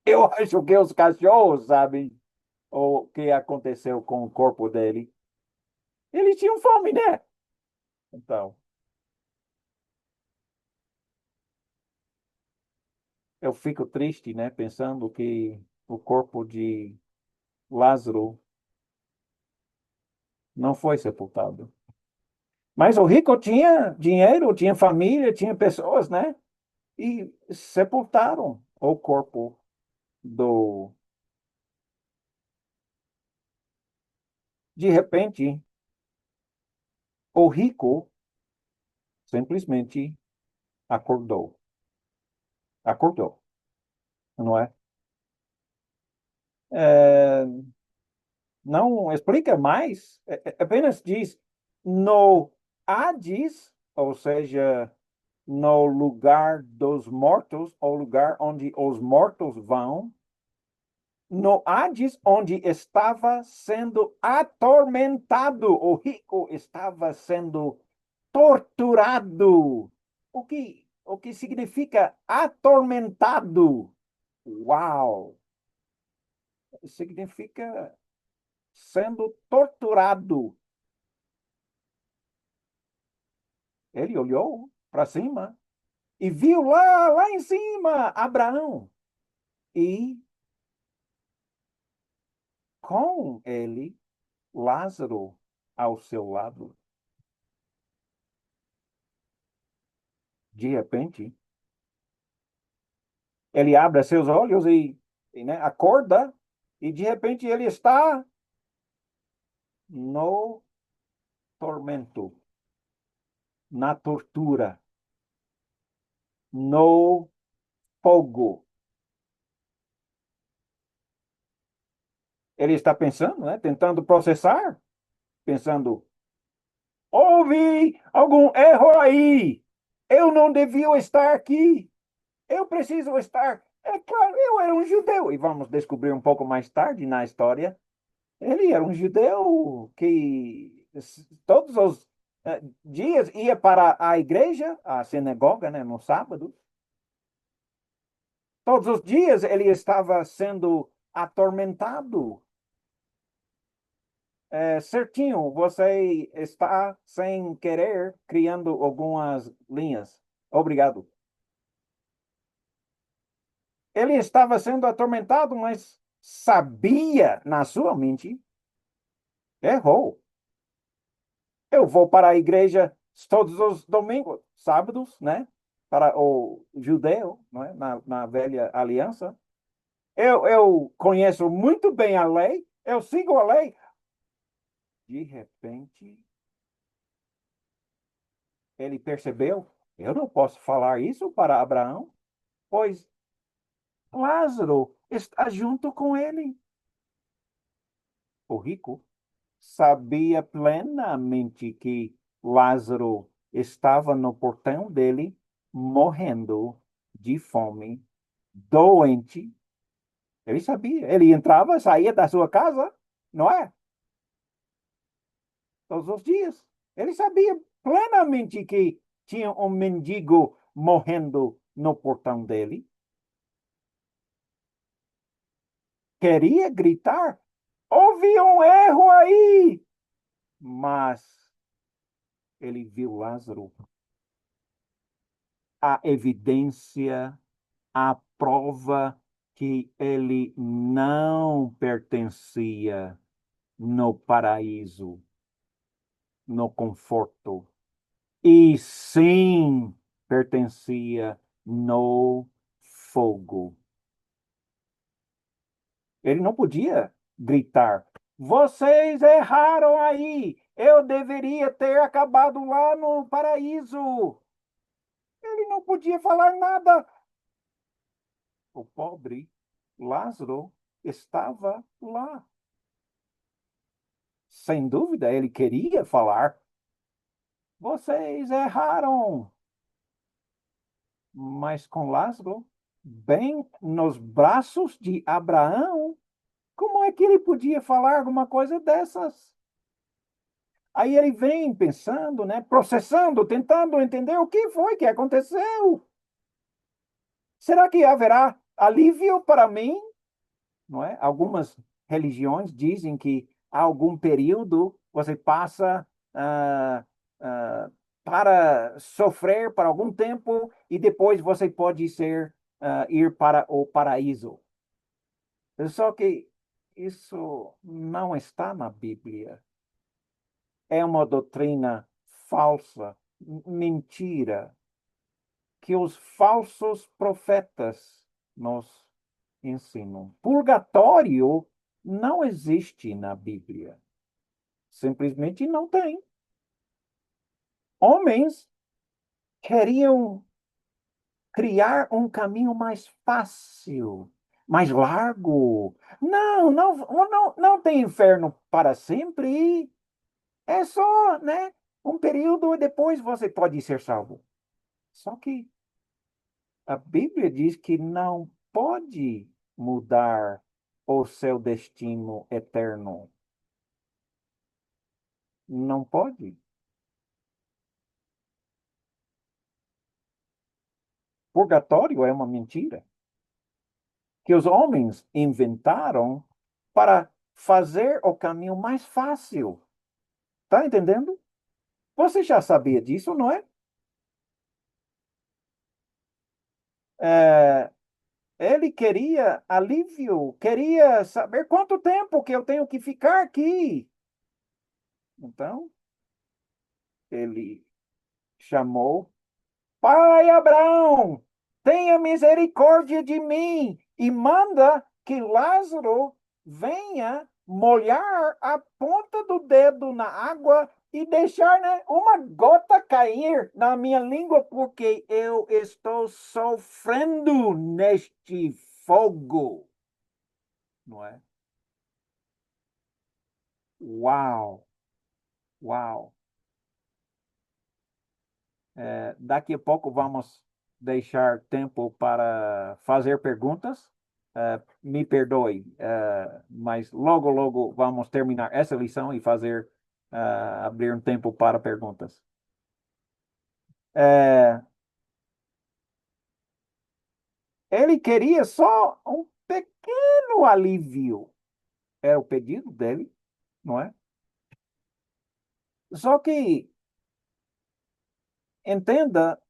Eu acho que os cachorros sabem o que aconteceu com o corpo dele. Eles tinham fome, né? Então, eu fico triste, né? Pensando que o corpo de Lázaro não foi sepultado. Mas o rico tinha dinheiro, tinha família, tinha pessoas, né? E sepultaram o corpo do. De repente, o rico simplesmente acordou. Acordou, não é? É, não explica mais, apenas diz no Hades, ou seja, no lugar dos mortos, ou lugar onde os mortos vão, no Hades, onde estava sendo atormentado, o rico estava sendo torturado. O que significa atormentado? Uau! Significa sendo torturado. Ele olhou para cima e viu lá em cima, Abraão. E com ele, Lázaro ao seu lado. De repente, ele abre seus olhos né, acorda, e de repente ele está no tormento, na tortura, no fogo. Ele está pensando, né, tentando processar, pensando: houve algum erro aí. Eu não devia estar aqui. Eu preciso estar. É claro, eu era um judeu. E vamos descobrir um pouco mais tarde na história. Ele era um judeu que todos os dias ia para a igreja, a sinagoga, né, no sábado. Todos os dias ele estava sendo atormentado. Certinho, você está, sem querer, criando algumas linhas. Obrigado. Ele estava sendo atormentado, mas sabia na sua mente, errou. Eu vou para a igreja todos os domingos, sábados, né? Para o judeu, não é? Na velha aliança. Eu conheço muito bem a lei, eu sigo a lei. De repente, ele percebeu, eu não posso falar isso para Abraão, pois Lázaro está junto com ele. O rico sabia plenamente que Lázaro estava no portão dele, morrendo de fome, doente. Ele sabia. Ele entrava, saía da sua casa, não é? Todos os dias. Ele sabia plenamente que tinha um mendigo morrendo no portão dele. Queria gritar: houve um erro aí! Mas ele viu Lázaro, a evidência, a prova que ele não pertencia no paraíso, no conforto, e sim pertencia no fogo. Ele não podia gritar: vocês erraram aí, eu deveria ter acabado lá no paraíso. Ele não podia falar nada. O pobre Lázaro estava lá. Sem dúvida, ele queria falar: vocês erraram. Mas com Lázaro, bem nos braços de Abraão, como é que ele podia falar alguma coisa dessas? Aí ele vem pensando, né, processando, tentando entender o que foi que aconteceu. Será que haverá alívio para mim? Não é? Algumas religiões dizem que há algum período você passa para sofrer por algum tempo e depois você pode ir para o paraíso. Só que isso não está na Bíblia. É uma doutrina falsa, mentira, que os falsos profetas nos ensinam. Purgatório não existe na Bíblia. Simplesmente não tem. Homens queriam criar um caminho mais fácil, mais largo. Não tem inferno para sempre. É só, né, um período e depois você pode ser salvo. Só que a Bíblia diz que não pode mudar o seu destino eterno. Não pode. Purgatório é uma mentira que os homens inventaram para fazer o caminho mais fácil. Tá entendendo? Você já sabia disso, não é? É, ele queria alívio, queria saber quanto tempo que eu tenho que ficar aqui. Então, ele chamou: Pai Abraão, tenha misericórdia de mim e manda que Lázaro venha molhar a ponta do dedo na água e deixar, né, uma gota cair na minha língua, porque eu estou sofrendo neste fogo, não é? Uau, uau. Daqui a pouco vamos deixar tempo para fazer perguntas. Me perdoe, mas logo, logo vamos terminar essa lição e abrir um tempo para perguntas. É, ele queria só um pequeno alívio. É o pedido dele, não é? Só que, entenda,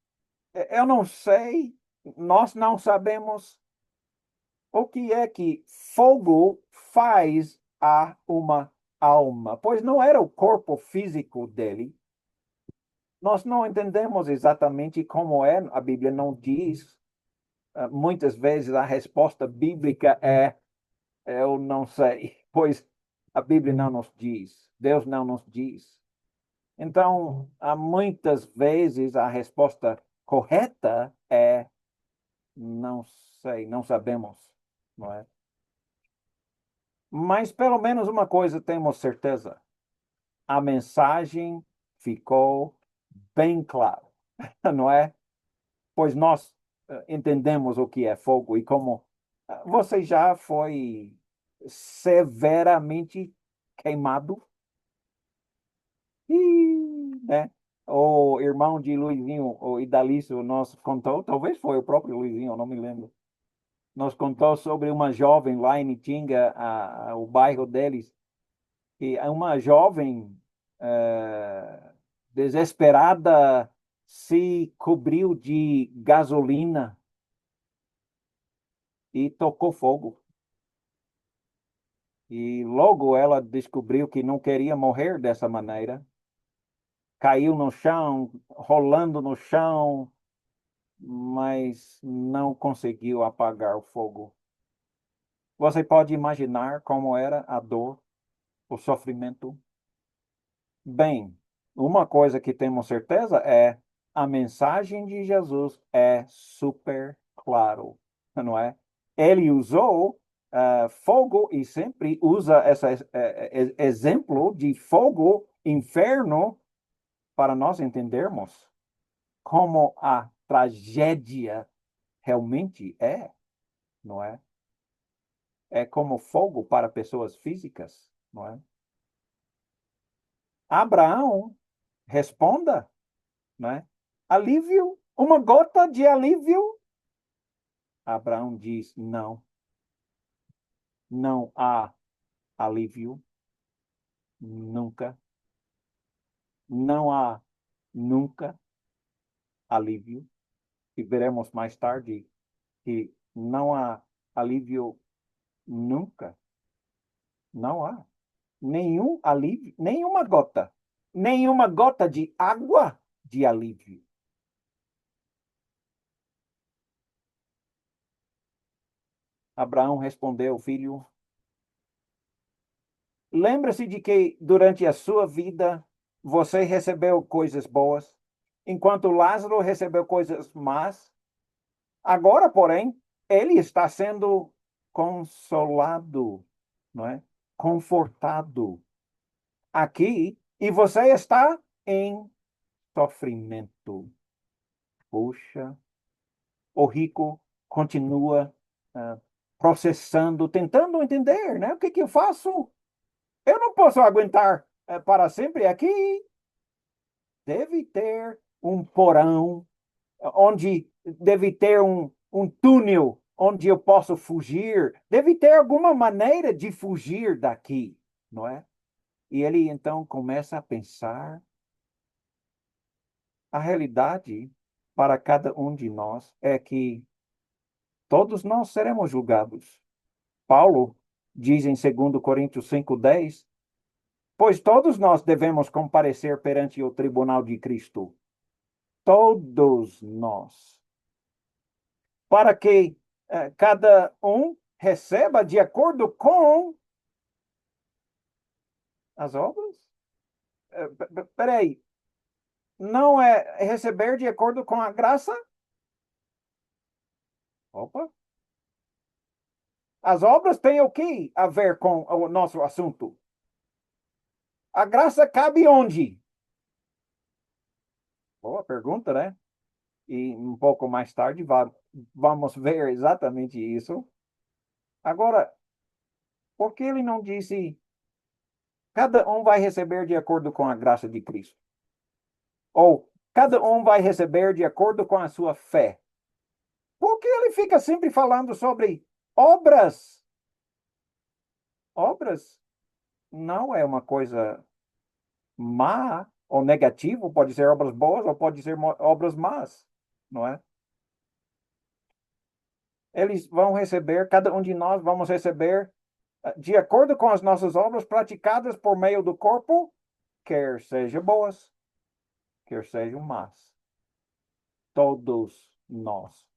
eu não sei, nós não sabemos o que é que fogo faz a uma alma, pois não era o corpo físico dele. Nós não entendemos exatamente como é, a Bíblia não diz. Muitas vezes a resposta bíblica é: eu não sei, pois a Bíblia não nos diz, Deus não nos diz. Então, há muitas vezes a resposta correta é: não sei, não sabemos, não é? Mas pelo menos uma coisa temos certeza: a mensagem ficou bem clara, não é? Pois nós entendemos o que é fogo e como você já foi severamente queimado. E, né? O irmão de Luizinho, o Idalício, nos contou, talvez foi o próprio Luizinho, eu não me lembro. Nos contou sobre uma jovem lá em Itinga, o bairro deles, e uma jovem desesperada se cobriu de gasolina e tocou fogo. E logo ela descobriu que não queria morrer dessa maneira. Caiu no chão, rolando no chão, mas não conseguiu apagar o fogo. Você pode imaginar como era a dor, o sofrimento? Bem, uma coisa que temos certeza é a mensagem de Jesus é super claro, não é? Ele usou fogo e sempre usa esse exemplo de fogo, inferno, para nós entendermos como a tragédia realmente é, não é? É como fogo para pessoas físicas, não é? Abraão, responda, não é? Alívio, uma gota de alívio. Abraão diz: não, não há alívio, nunca, não há nunca alívio. E veremos mais tarde que não há alívio nunca, não há nenhum alívio, nenhuma gota de água de alívio. Abraão respondeu: filho, lembre-se de que durante a sua vida você recebeu coisas boas, enquanto Lázaro recebeu coisas más. Agora, porém, ele está sendo consolado, não é? Confortado aqui e você está em sofrimento. Puxa, o rico continua ah, processando, tentando entender, né? O que que eu faço? Eu não posso aguentar para sempre aqui. Deve ter um porão, onde deve ter um túnel onde eu posso fugir. Deve ter alguma maneira de fugir daqui, não é? E ele então começa a pensar a realidade para cada um de nós é que todos nós seremos julgados. Paulo diz em 2 Coríntios 5:10, pois todos nós devemos comparecer perante o tribunal de Cristo. Todos nós. Para que cada um receba de acordo com as obras? Peraí, não é receber de acordo com a graça? Opa! As obras têm o que a ver com o nosso assunto? A graça cabe onde? Boa pergunta, né? E um pouco mais tarde vamos ver exatamente isso. Agora, por que ele não disse cada um vai receber de acordo com a graça de Cristo? Ou cada um vai receber de acordo com a sua fé? Por que ele fica sempre falando sobre obras? Obras não é uma coisa má ou negativo, pode ser obras boas ou pode ser obras más, não é? Eles vão receber, cada um de nós vamos receber de acordo com as nossas obras praticadas por meio do corpo, quer sejam boas, quer sejam más. Todos nós.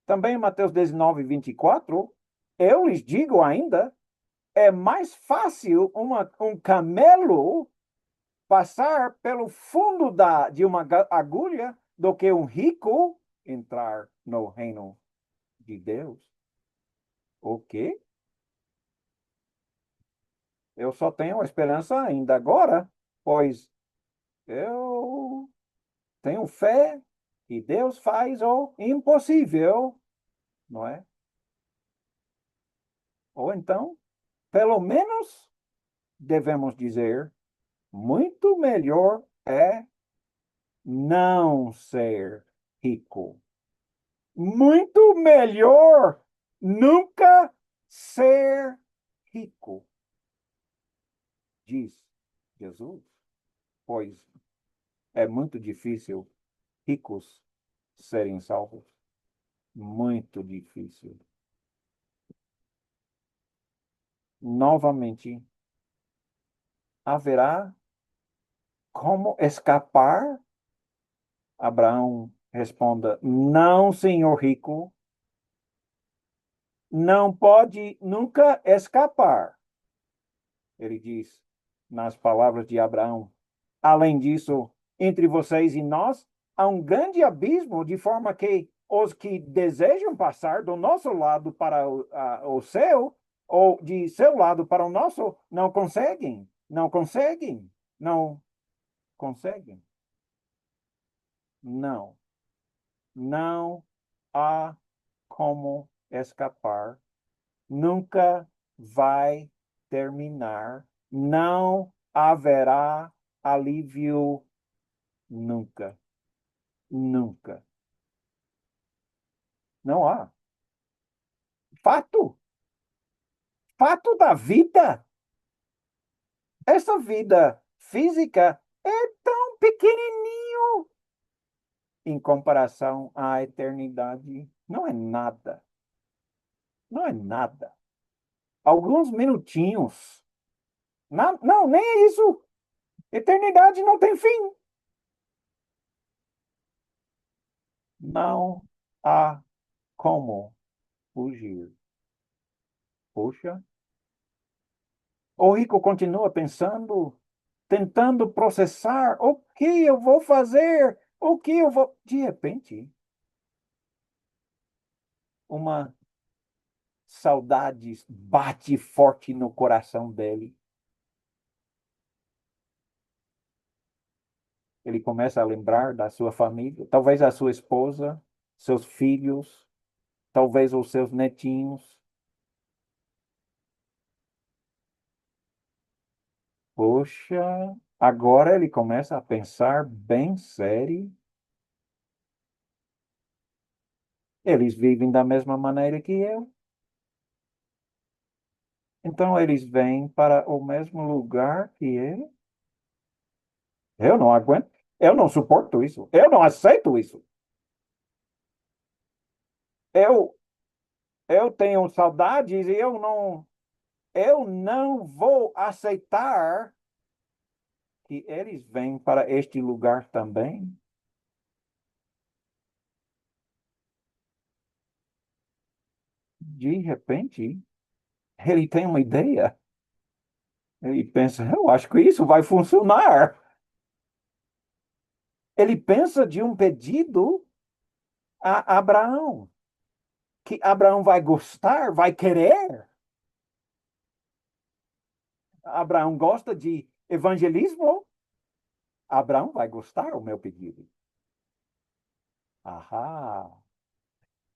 Também em Mateus 19, 24, eu lhes digo ainda, é mais fácil um camelo passar pelo fundo de uma agulha do que um rico entrar no reino de Deus. O quê? Eu só tenho esperança ainda agora, pois eu tenho fé que Deus faz o impossível, não é? Ou então, pelo menos, devemos dizer, muito melhor é não ser rico. Muito melhor nunca ser rico, diz Jesus, pois é muito difícil ricos serem salvos. Muito difícil. Novamente, haverá como escapar? Abraão responda: não, senhor rico, não pode nunca escapar. Ele diz nas palavras de Abraão: além disso, entre vocês e nós há um grande abismo, de forma que os que desejam passar do nosso lado para o seu, ou de seu lado para o nosso, não conseguem, não conseguem, não conseguem. Não, não há como escapar, nunca vai terminar, não haverá alívio nunca, nunca. Não há. Fato, fato da vida. Essa vida física é tão pequenininho em comparação à eternidade. Não é nada. Não é nada. Alguns minutinhos. Não, não, nem é isso. Eternidade não tem fim. Não há como fugir. Poxa. O rico continua pensando, tentando processar o que eu vou fazer, o que eu vou. De repente, uma saudade bate forte no coração dele. Ele começa a lembrar da sua família, talvez a sua esposa, seus filhos, talvez os seus netinhos. Poxa, agora ele começa a pensar bem sério. Eles vivem da mesma maneira que eu. Então eles vêm para o mesmo lugar que eu. Eu não aguento. Eu não suporto isso. Eu não aceito isso. Eu, eu tenho saudades e eu não vou aceitar que eles vêm para este lugar também. De repente, ele tem uma ideia. Ele pensa, eu acho que isso vai funcionar. Ele pensa de um pedido a Abraão, que Abraão vai gostar, vai querer. Abraão gosta de evangelismo. Abraão vai gostar do meu pedido. Ahá.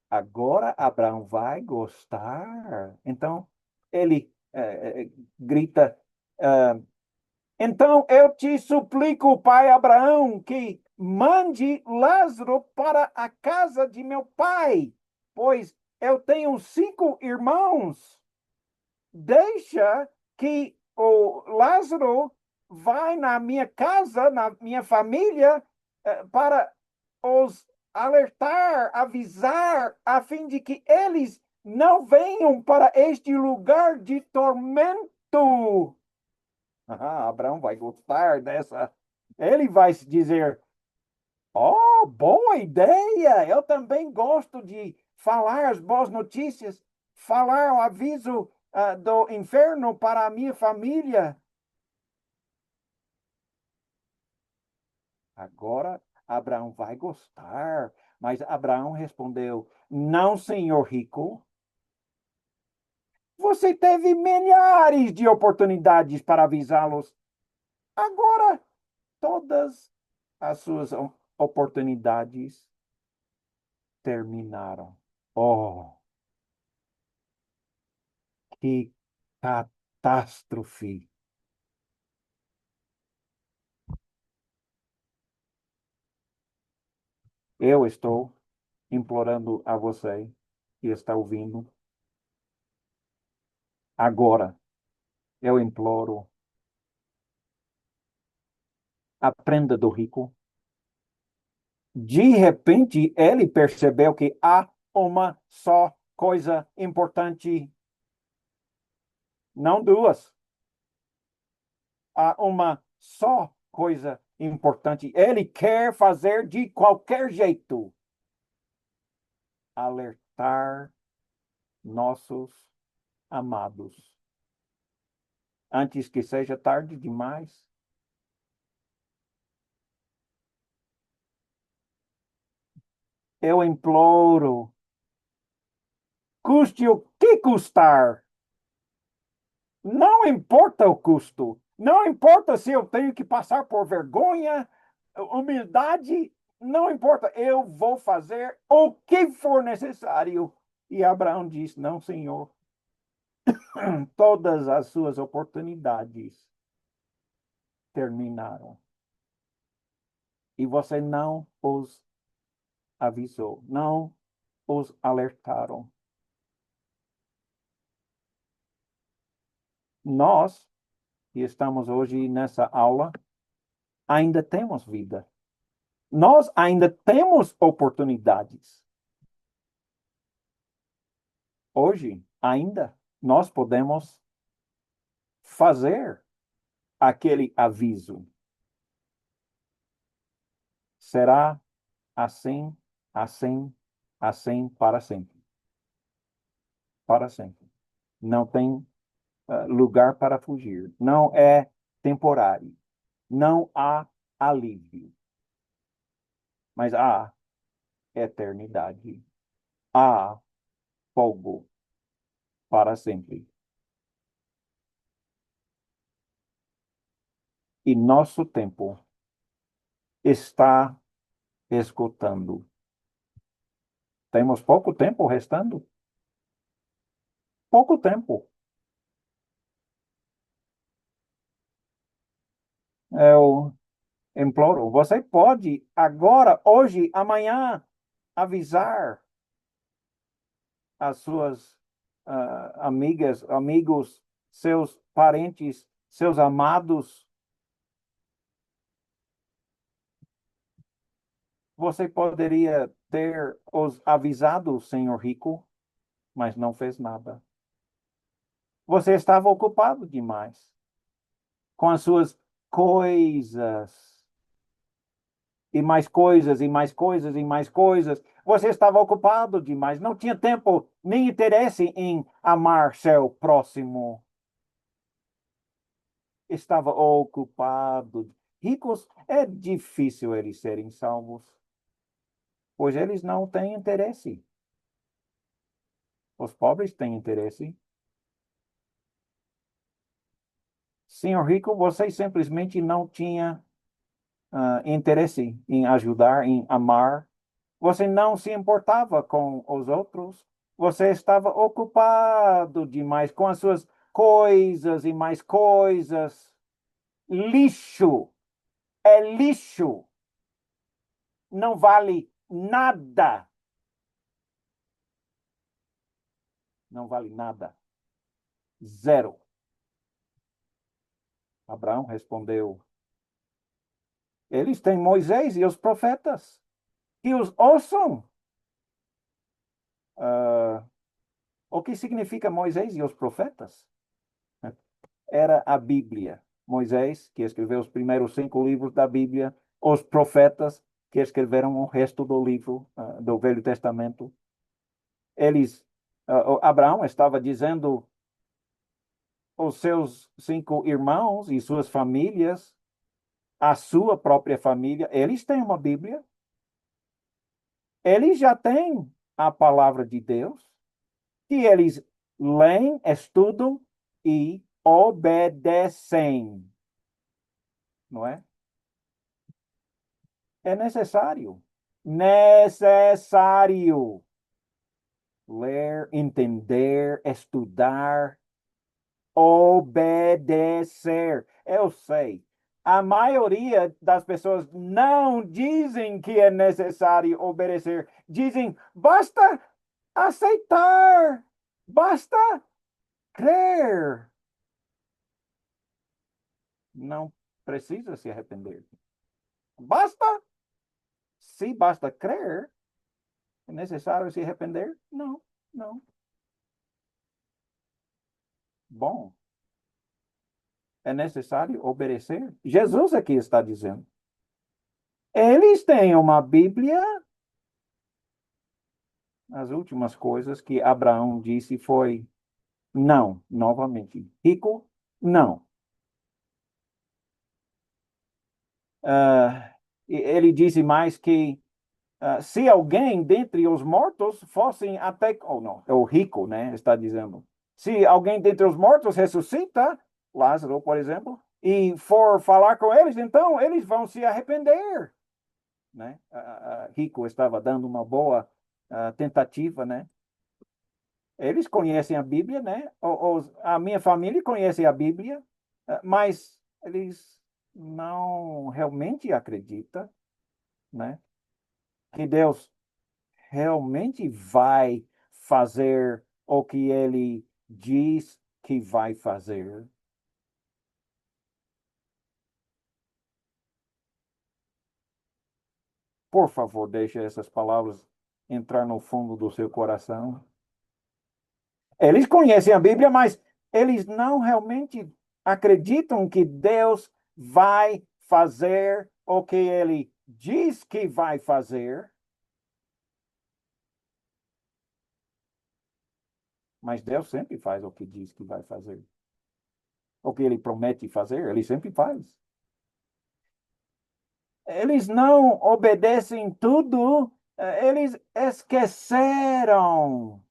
Agora Abraão vai gostar. Então, ele grita, então eu te suplico, pai Abraão, que mande Lázaro para a casa de meu pai, pois eu tenho 5 irmãos. Deixa que o Lázaro vai na minha casa, na minha família, para os alertar, avisar, a fim de que eles não venham para este lugar de tormento. Ah, Abraão vai gostar dessa. Ele vai dizer: Oh, boa ideia! Eu também gosto de falar as boas notícias, falar o aviso do inferno para a minha família. Agora Abraão vai gostar. Mas Abraão respondeu: Não, senhor rico. Você teve milhares de oportunidades para avisá-los. Agora, todas as suas oportunidades terminaram. Oh, que catástrofe! Eu estou implorando a você que está ouvindo. Agora, eu imploro, aprenda do rico. De repente, ele percebeu que há uma só coisa importante, não duas. Há uma só coisa importante. Ele quer fazer de qualquer jeito alertar nossos amados antes que seja tarde demais. Eu imploro, custe o que custar. Não importa o custo. Não importa se eu tenho que passar por vergonha, humildade, não importa. Eu vou fazer o que for necessário. E Abraão disse: Não, Senhor. Todas as suas oportunidades terminaram. E você não os avisou, não os alertaram. Nós, que estamos hoje nessa aula, ainda temos vida. Nós ainda temos oportunidades. Hoje, ainda, nós podemos fazer aquele aviso. Será assim, assim, assim para sempre. Para sempre. Não tem lugar para fugir. Não é temporário. Não há alívio. Mas há eternidade. Há fogo para sempre. E nosso tempo está esgotando. Temos pouco tempo restando. Pouco tempo. Eu imploro, você pode agora, hoje, amanhã, avisar as suas amigas, amigos, seus parentes, seus amados. Você poderia ter os avisado, senhor rico, mas não fez nada. Você estava ocupado demais com as suas coisas. E mais coisas, e mais coisas, e mais coisas. Você estava ocupado demais, não tinha tempo nem interesse em amar seu próximo. Estava ocupado. Ricos, é difícil eles serem salvos, pois eles não têm interesse. Os pobres têm interesse. Senhor rico, você simplesmente não tinha interesse em ajudar, em amar. Você não se importava com os outros. Você estava ocupado demais com as suas coisas e mais coisas. Lixo. É lixo. Não vale nada. Não vale nada. Zero. Abraão respondeu: Eles têm Moisés e os profetas. Que os ouçam. Ah, que significa Moisés e os profetas? Era a Bíblia. Moisés, que escreveu os primeiros 5 livros da Bíblia, os profetas, que escreveram o resto do livro do Velho Testamento. Abraão estava dizendo os seus 5 irmãos e suas famílias, a sua própria família, eles têm uma Bíblia, eles já têm a palavra de Deus, que eles leem, estudam e obedecem, não é? É necessário ler, entender, estudar, obedecer. Eu sei. A maioria das pessoas não dizem que é necessário obedecer. Dizem, basta aceitar, basta crer. Não precisa se arrepender. Basta. Se basta crer, é necessário se arrepender? Não, não. Bom, é necessário obedecer. Jesus aqui está dizendo. Eles têm uma Bíblia. As últimas coisas que Abraão disse foi não, novamente. Rico, não. Ele disse mais que se alguém dentre os mortos fossem até, ou não, é o rico, né, está dizendo. Se alguém dentre os mortos ressuscita, Lázaro, por exemplo, e for falar com eles, então eles vão se arrepender, né? Rico estava dando uma boa tentativa, né? Eles conhecem a Bíblia, né? A minha família conhece a Bíblia, mas eles não realmente acreditam, né? Que Deus realmente vai fazer o que ele diz que vai fazer. Por favor, deixe essas palavras entrar no fundo do seu coração. Eles conhecem a Bíblia, mas eles não realmente acreditam que Deus vai fazer o que ele diz que vai fazer. Mas Deus sempre faz o que diz que vai fazer. O que ele promete fazer, ele sempre faz. Eles não obedecem tudo, eles esqueceram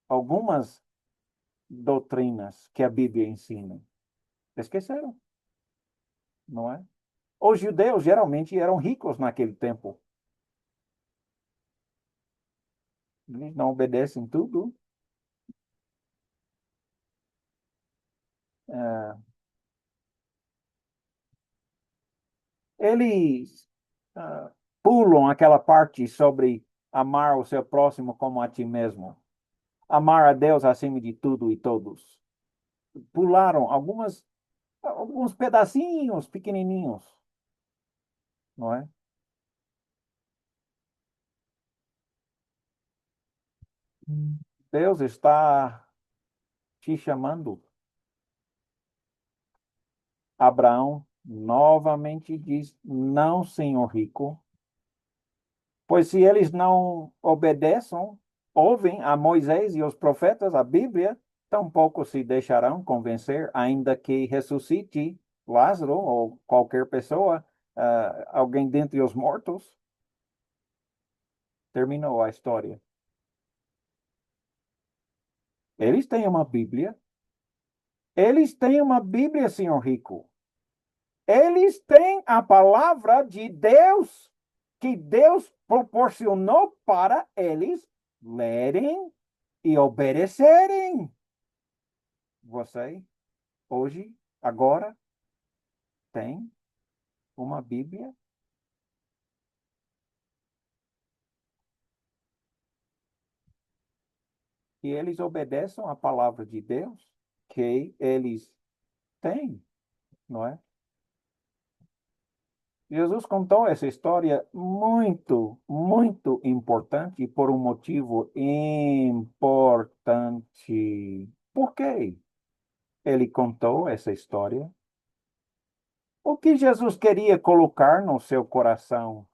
algumas doutrinas que a Bíblia ensina. Esqueceram, não é? Os judeus geralmente eram ricos naquele tempo. Eles não obedecem tudo. É, eles pulam aquela parte sobre amar o seu próximo como a ti mesmo. Amar a Deus acima de tudo e todos. Pularam alguns pedacinhos pequenininhos, não é? Deus está te chamando. Abraão novamente diz: não, senhor rico, pois se eles não ouvem a Moisés e os profetas, a Bíblia, tampouco se deixarão convencer, ainda que ressuscite Lázaro ou qualquer pessoa, alguém dentre os mortos. Terminou a história. Eles têm uma Bíblia. Eles têm uma Bíblia, senhor rico. Eles têm a palavra de Deus que Deus proporcionou para eles lerem e obedecerem. Você, hoje, agora, tem uma Bíblia? E eles obedeçam a palavra de Deus que eles têm, não é? Jesus contou essa história muito, muito importante por um motivo importante. Por que ele contou essa história? O que Jesus queria colocar no seu coração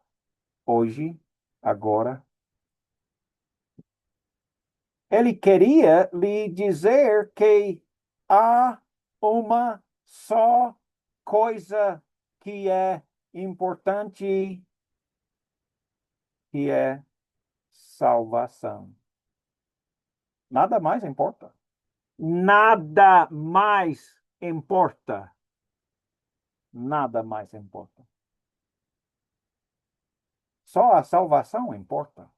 hoje, agora? Ele queria lhe dizer que há uma só coisa que é importante, que é salvação. Nada mais importa. Nada mais importa. Nada mais importa. Só a salvação importa.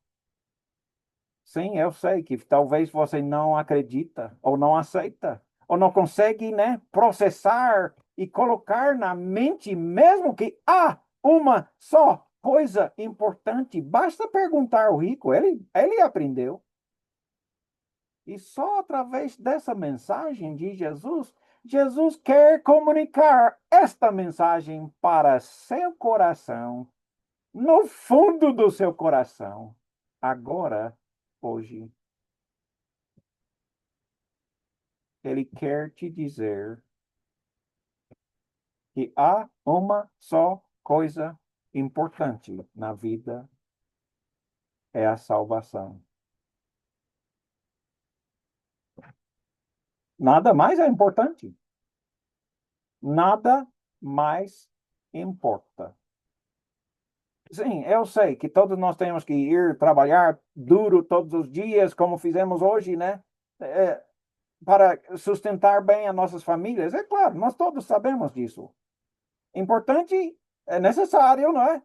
Sim, eu sei que talvez você não acredita, ou não aceita, ou não consegue, né, processar e colocar na mente mesmo que há uma só coisa importante. Basta perguntar ao rico, ele aprendeu. E só através dessa mensagem de Jesus, Jesus quer comunicar esta mensagem para seu coração, no fundo do seu coração, agora, hoje. Ele quer te dizer que há uma só coisa importante na vida, é a salvação. Nada mais é importante. Nada mais importa. Sim, eu sei que todos nós temos que ir trabalhar duro todos os dias, como fizemos hoje, né? É, para sustentar bem as nossas famílias. É claro, nós todos sabemos disso. Importante, é necessário, não é?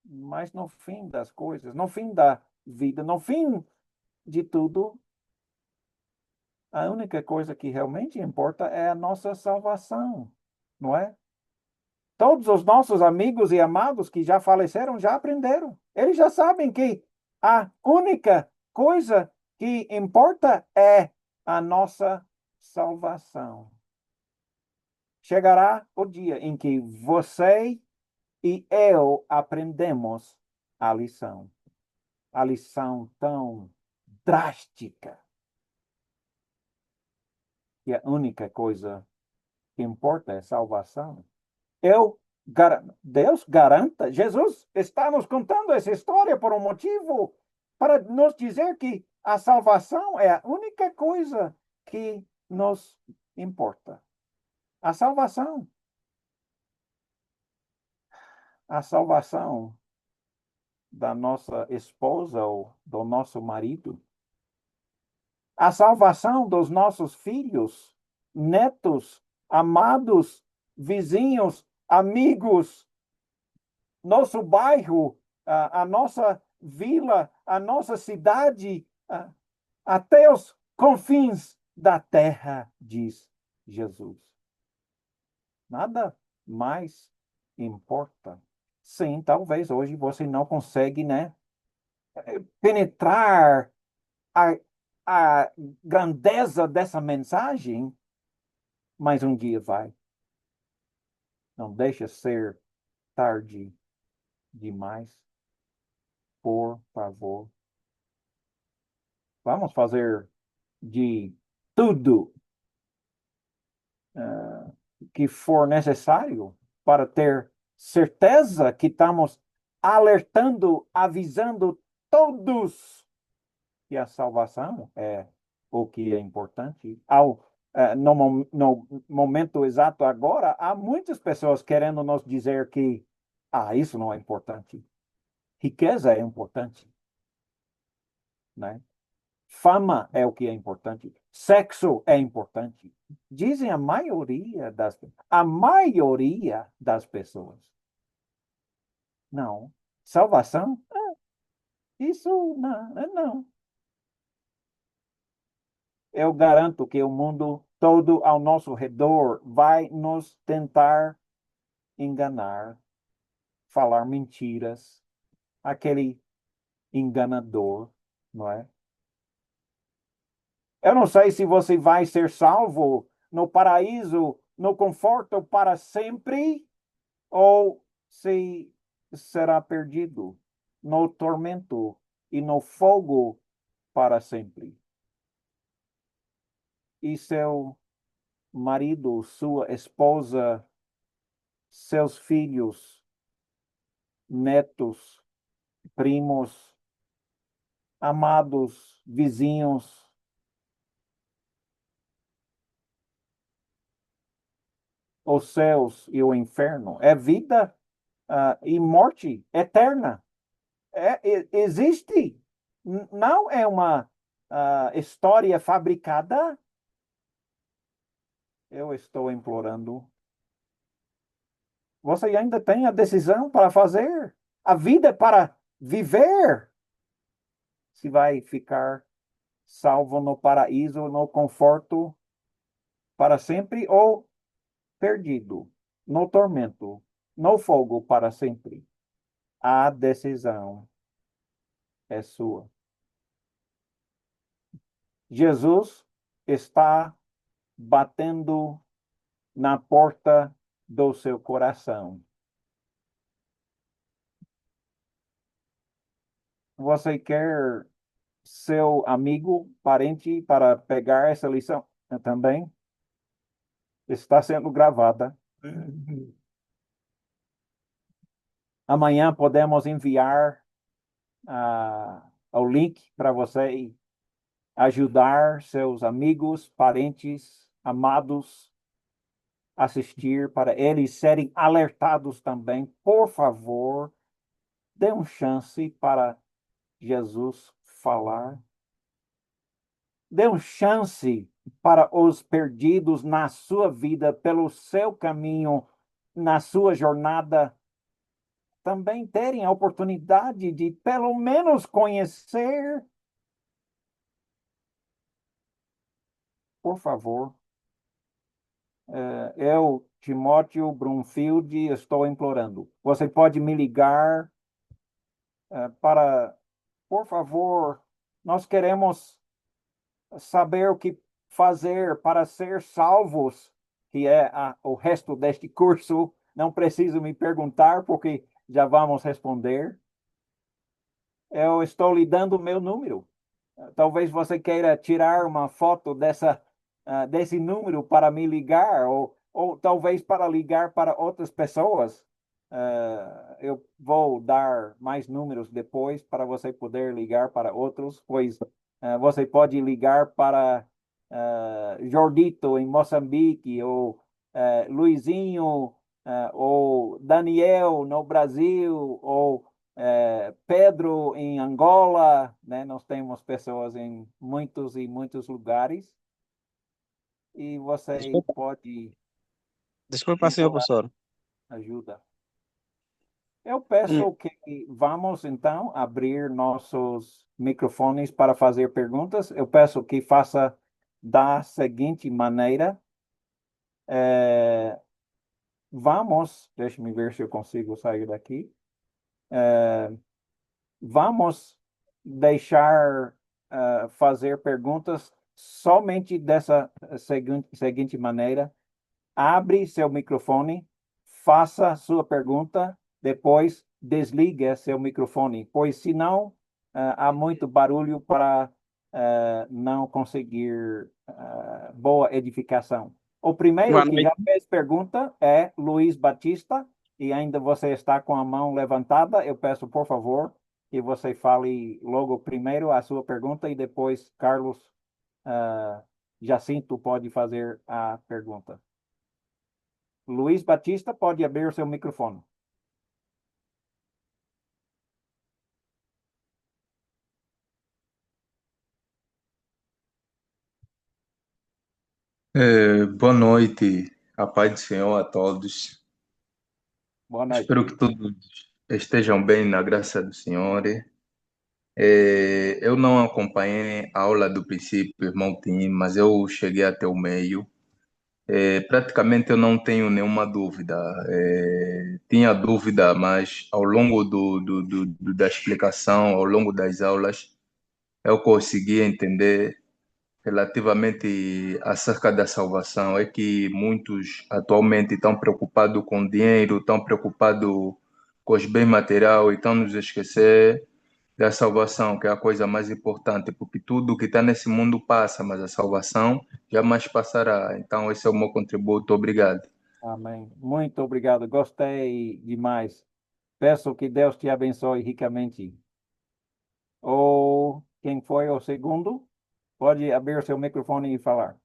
Mas no fim das coisas, no fim da vida, no fim de tudo, a única coisa que realmente importa é a nossa salvação, não é? Todos os nossos amigos e amados que já faleceram já aprenderam. Eles já sabem que a única coisa que importa é a nossa salvação. Chegará o dia em que você e eu aprendemos a lição tão drástica, que a única coisa que importa é salvação. Deus garanta, Jesus está nos contando essa história por um motivo, para nos dizer que a salvação é a única coisa que nos importa. A salvação. A salvação da nossa esposa ou do nosso marido. A salvação dos nossos filhos, netos, amados, vizinhos, amigos, nosso bairro, a nossa vila, a nossa cidade, até os confins da terra, diz Jesus. Nada mais importa. Sim, talvez hoje você não consegue, né, penetrar a, a grandeza dessa mensagem, mas um dia vai. Não deixa ser tarde demais. Por favor. Vamos fazer de tudo que for necessário para ter certeza que estamos alertando, avisando todos que a salvação é o que é importante. No momento exato agora, há muitas pessoas querendo nos dizer que isso não é importante. Riqueza é importante, né? Fama é o que é importante. Sexo é importante. Dizem a maioria das pessoas. Não. Salvação? Isso não. Eu garanto que o mundo todo ao nosso redor vai nos tentar enganar, falar mentiras, aquele enganador, não é? Eu não sei se você vai ser salvo no paraíso, no conforto para sempre, ou se será perdido no tormento e no fogo para sempre. E seu marido, sua esposa, seus filhos, netos, primos, amados vizinhos, os céus e o inferno. É vida e morte eterna. Existe. Não é uma história fabricada. Eu estou implorando. Você ainda tem a decisão para fazer. A vida é para viver. Se vai ficar salvo no paraíso, no conforto para sempre ou perdido no tormento, no fogo para sempre. A decisão é sua. Jesus está batendo na porta do seu coração. Você quer seu amigo, parente, para pegar essa lição também? Está sendo gravada. Amanhã podemos enviar o link para você ajudar seus amigos, parentes, amados, assistir, para eles serem alertados também. Por favor, dê uma chance para Jesus falar. Dê uma chance para os perdidos na sua vida, pelo seu caminho, na sua jornada, também terem a oportunidade de, pelo menos, conhecer. Por favor, eu, Timóteo Brunfield, estou implorando. Você pode me ligar para, por favor, nós queremos saber o que fazer para ser salvos, que é o resto deste curso. Não preciso me perguntar, porque já vamos responder. Eu estou lhe dando o meu número. Talvez você queira tirar uma foto desse número para me ligar, ou talvez para ligar para outras pessoas. Eu vou dar mais números depois para você poder ligar para outros, pois você pode ligar para Jordito, em Moçambique, ou Luizinho, ou Daniel, no Brasil, ou Pedro, em Angola, né? Nós temos pessoas em muitos e muitos lugares, e você Desculpa, pode desculpa, senhor implorar professor. ajuda. Eu Hum, peço que vamos, então, abrir nossos microfones para fazer perguntas. Eu peço que faça da seguinte maneira. Vamos, deixe-me ver se eu consigo sair daqui. Vamos deixar fazer perguntas somente dessa seguinte maneira. Abre seu microfone, faça sua pergunta, depois desligue seu microfone, pois senão há muito barulho para não conseguir boa edificação. O primeiro boa que já noite. fez pergunta é Luiz Batista, e ainda você está com a mão levantada. Eu peço, por favor, que você fale logo primeiro a sua pergunta e depois Carlos Jacinto pode fazer a pergunta. Luiz Batista, pode abrir o seu microfone. Boa noite, a paz do Senhor a todos. Boa noite. Espero que todos estejam bem na graça do Senhor. Eu não acompanhei a aula do princípio, irmão Tim, mas eu cheguei até o meio. Praticamente eu não tenho nenhuma dúvida. Tinha dúvida, mas ao longo da explicação, ao longo das aulas, eu consegui entender relativamente acerca da salvação. É que muitos atualmente estão preocupados com dinheiro, estão preocupados com os bens materiais e estão nos esquecer da salvação, que é a coisa mais importante, porque tudo que está nesse mundo passa, mas a salvação jamais passará. Então, esse é o meu contributo. Obrigado. Amém. Muito obrigado. Gostei demais. Peço que Deus te abençoe ricamente. Ou quem foi o segundo? Pode abrir seu microfone e falar.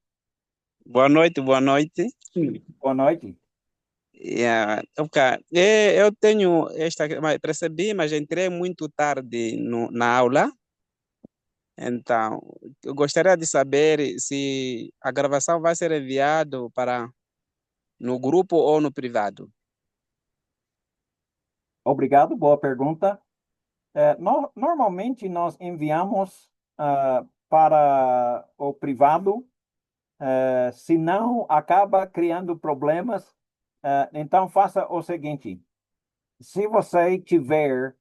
Boa noite, boa noite. Boa noite. Ok. Eu tenho mas percebi, mas entrei muito tarde na aula. Então, eu gostaria de saber se a gravação vai ser enviada para no grupo ou no privado. Obrigado, boa pergunta. Normalmente nós enviamos para o privado, se não acaba criando problemas. Então faça o seguinte: se você tiver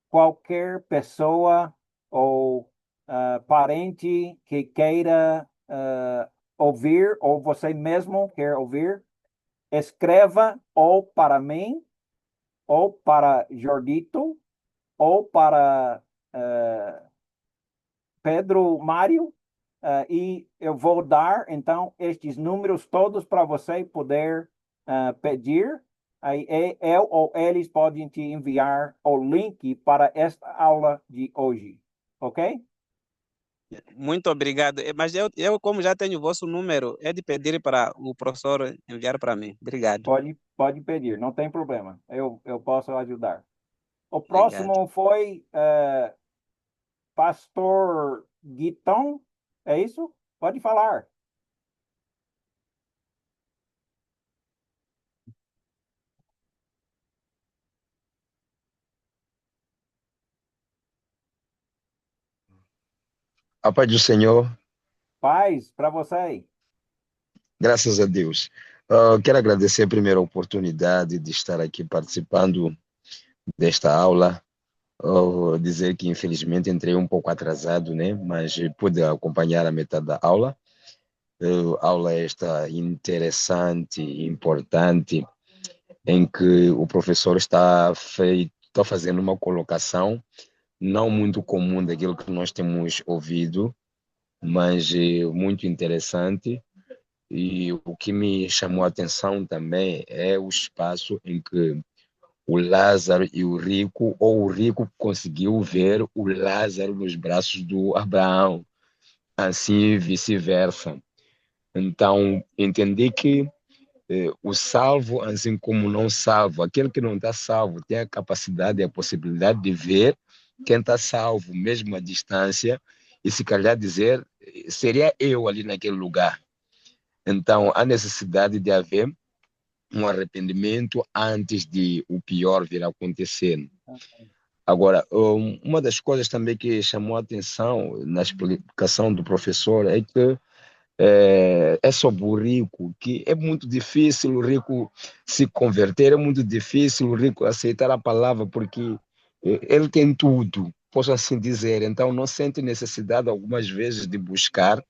qualquer pessoa ou parente que queira ouvir, ou você mesmo quer ouvir, escreva ou para mim, ou para Jordito, ou para uh, Pedro Mário, e eu vou dar, então, estes números todos para você poder pedir. Aí eu ou eles podem te enviar o link para esta aula de hoje, ok? Muito obrigado. Mas eu, como já tenho o vosso número, é de pedir para o professor enviar para mim. Obrigado. Pode pedir, não tem problema. Eu posso ajudar. O Obrigado. próximo foi Pastor Guitão, é isso? Pode falar. A paz do Senhor, Paz para você. graças a Deus. Quero agradecer primeiro a oportunidade de estar aqui participando desta aula. Dizer que infelizmente entrei um pouco atrasado, né? Mas pude acompanhar a metade da aula. Aula esta interessante, importante, em que o professor está fazendo uma colocação não muito comum daquilo que nós temos ouvido, mas muito interessante. E o que me chamou a atenção também é o espaço em que o Lázaro e o rico, ou o rico conseguiu ver o Lázaro nos braços do Abraão, assim vice-versa. Então, entendi que o salvo, assim como o não salvo, aquele que não está salvo tem a capacidade e a possibilidade de ver quem está salvo, mesmo à distância, e se calhar dizer, seria eu ali naquele lugar. Então, há necessidade de haver um arrependimento antes de o pior vir a acontecer. Agora, uma das coisas também que chamou a atenção na explicação do professor é que é sobre o rico, que é muito difícil o rico se converter, é muito difícil o rico aceitar a palavra, porque ele tem tudo, posso assim dizer, então não sente necessidade algumas vezes de buscar.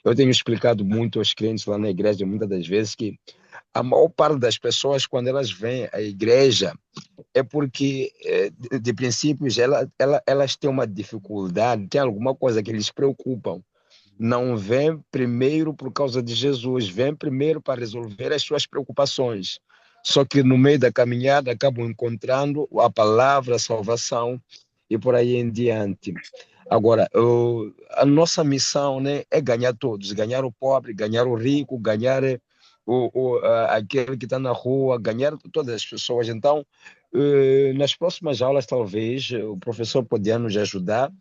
Eu tenho explicado muito aos clientes lá na igreja, muitas das vezes, que a maior parte das pessoas, quando elas vêm à igreja, é porque, de princípios, elas têm uma dificuldade, tem alguma coisa que lhes preocupam. Não vem primeiro por causa de Jesus, vem primeiro para resolver as suas preocupações. Só que no meio da caminhada acabam encontrando a palavra, a salvação e por aí em diante. Agora, a nossa missão, né, é ganhar todos, ganhar o pobre, ganhar o rico, ganhar aquele que está na rua, ganhar todas as pessoas. Então, nas próximas aulas, talvez, o professor poderia nos ajudar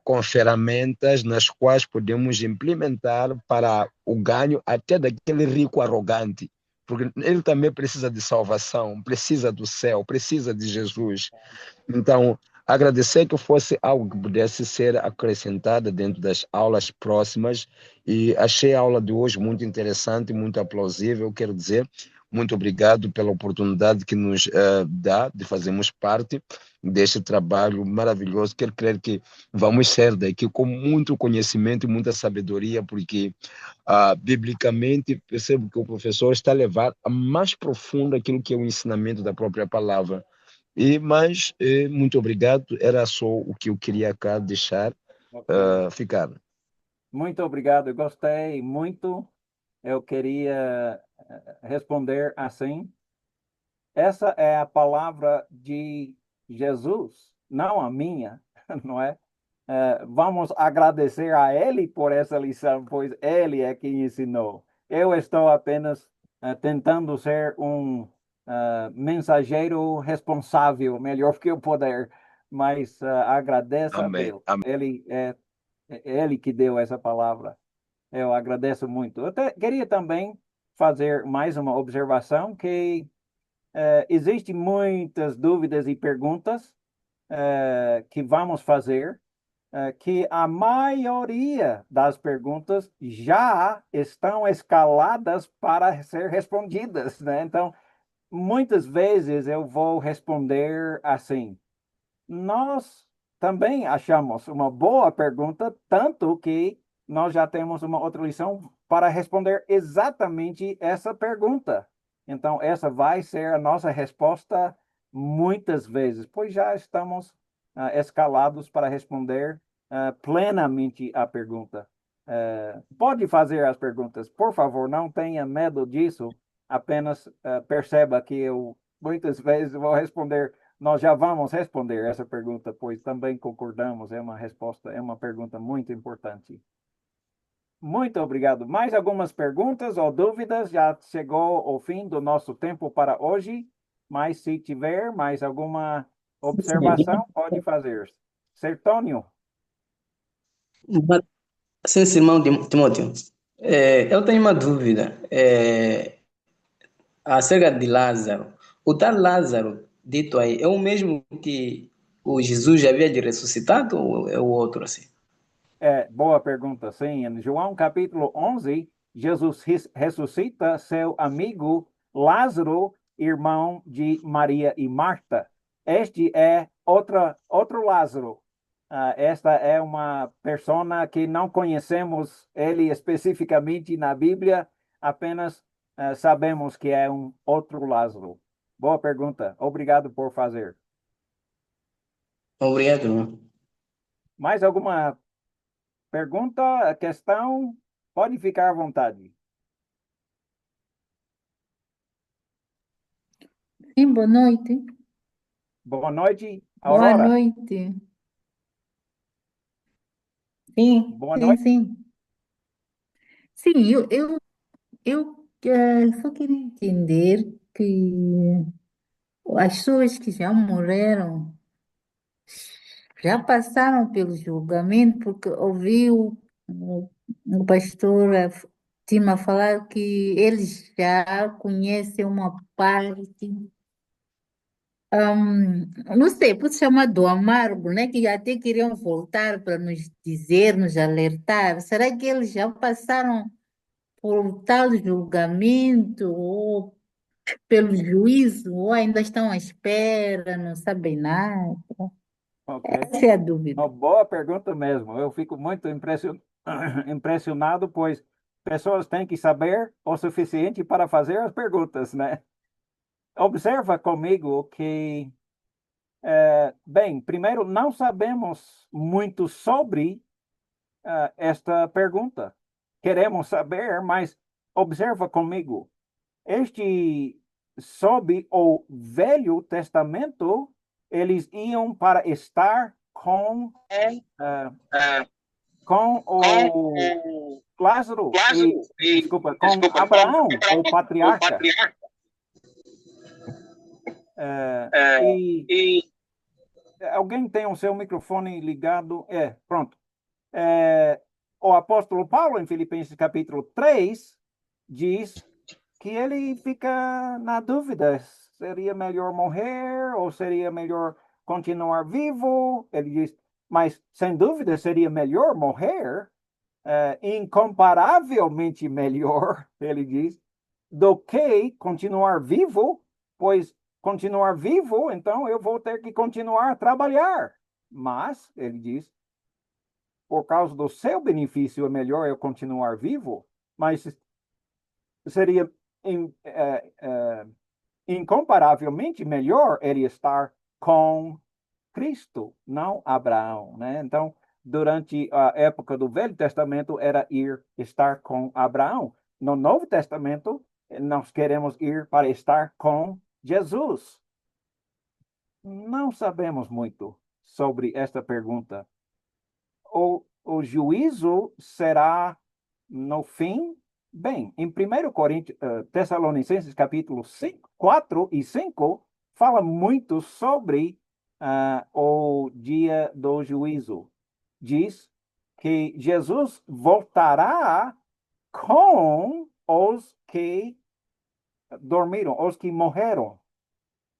com ferramentas nas quais podemos implementar para o ganho até daquele rico arrogante, porque ele também precisa de salvação, precisa do céu, precisa de Jesus. Então, agradecer que fosse algo que pudesse ser acrescentado dentro das aulas próximas, e achei a aula de hoje muito interessante, muito aplausível, quero dizer, muito obrigado pela oportunidade que nos dá de fazermos parte deste trabalho maravilhoso. Quero crer que vamos ser daqui com muito conhecimento e muita sabedoria, porque biblicamente percebo que o professor está a levar a mais profundo aquilo que é o ensinamento da própria palavra. Mas muito obrigado, era só o que eu queria cá deixar Ok. ficar. Muito obrigado, eu gostei muito. Eu queria responder assim. Essa é a palavra de Jesus, não a minha, não é? Vamos agradecer a ele por essa lição, pois ele é quem ensinou. Eu estou apenas tentando ser um mensageiro responsável, melhor que eu puder, mas agradeço a Amém. Deus. É ele que deu essa palavra. Eu agradeço muito. Queria também fazer mais uma observação que existem muitas dúvidas e perguntas que vamos fazer, que a maioria das perguntas já estão escaladas para ser respondidas, né? Então, muitas vezes eu vou responder assim: nós também achamos uma boa pergunta, tanto que nós já temos uma outra lição para responder exatamente essa pergunta. Então, essa vai ser a nossa resposta muitas vezes, pois já estamos escalados para responder plenamente a pergunta. Pode fazer as perguntas, por favor, não tenha medo disso, apenas perceba que eu muitas vezes vou responder. Nós já vamos responder essa pergunta, pois também concordamos, é uma resposta, é uma pergunta muito importante. Muito obrigado. Mais algumas perguntas ou dúvidas? Já chegou o fim do nosso tempo para hoje, mas se tiver mais alguma observação, pode fazer. Sertônio, Sim, sim, irmão Timóteo. Eu tenho uma dúvida acerca de Lázaro. O tal Lázaro, dito aí, é o mesmo que o Jesus já havia de ressuscitado ou é o outro assim? boa pergunta. Sim, em João capítulo 11, Jesus ressuscita seu amigo Lázaro, irmão de Maria e Marta. Este é outro Lázaro. Esta é uma persona que não conhecemos ele especificamente na Bíblia, apenas sabemos que é um outro Lázaro. Boa pergunta. Obrigado por fazer. Obrigado, irmão. Mais alguma pergunta, questão? Pode ficar à vontade. Sim, boa noite. Boa noite, Boa Aurora. noite. Sim, Boa sim, noite. sim. Sim, eu só queria entender que as pessoas que já morreram já passaram pelo julgamento, porque ouvi o pastor Tima falar que eles já conhecem uma parte. Não sei, pode chamar do amargo, né? Que até queriam voltar para nos dizer, nos alertar. Será que eles já passaram por tal julgamento ou pelo juízo, ou ainda estão à espera, não sabem nada? Ok. Essa é a dúvida. Uma boa pergunta mesmo. Eu fico muito impressionado, pois pessoas têm que saber o suficiente para fazer as perguntas, né? Observa comigo que, bem, primeiro, não sabemos muito sobre esta pergunta. Queremos saber, mas observa comigo. Este, sob o Velho Testamento, eles iam para estar com o Lázaro, desculpa, com Abraão, o patriarca. E alguém tem o seu microfone ligado? Pronto. O apóstolo Paulo, em Filipenses capítulo 3, diz que ele fica na dúvida: seria melhor morrer ou seria melhor continuar vivo? Ele diz, mas sem dúvida seria melhor morrer, incomparavelmente melhor, ele diz, do que continuar vivo, pois continuar vivo, então eu vou ter que continuar a trabalhar. Mas, ele diz, por causa do seu benefício é melhor eu continuar vivo, mas seria incomparavelmente melhor ele estar com Cristo, não Abraão, né? Então, durante a época do Velho Testamento, era estar com Abraão. No Novo Testamento, nós queremos ir para estar com Jesus. Não sabemos muito sobre esta pergunta. O juízo será no fim? Bem, em 1 Tessalonicenses capítulo 5, 4 e 5, fala muito sobre o dia do juízo. Diz que Jesus voltará com os que dormiram, os que morreram,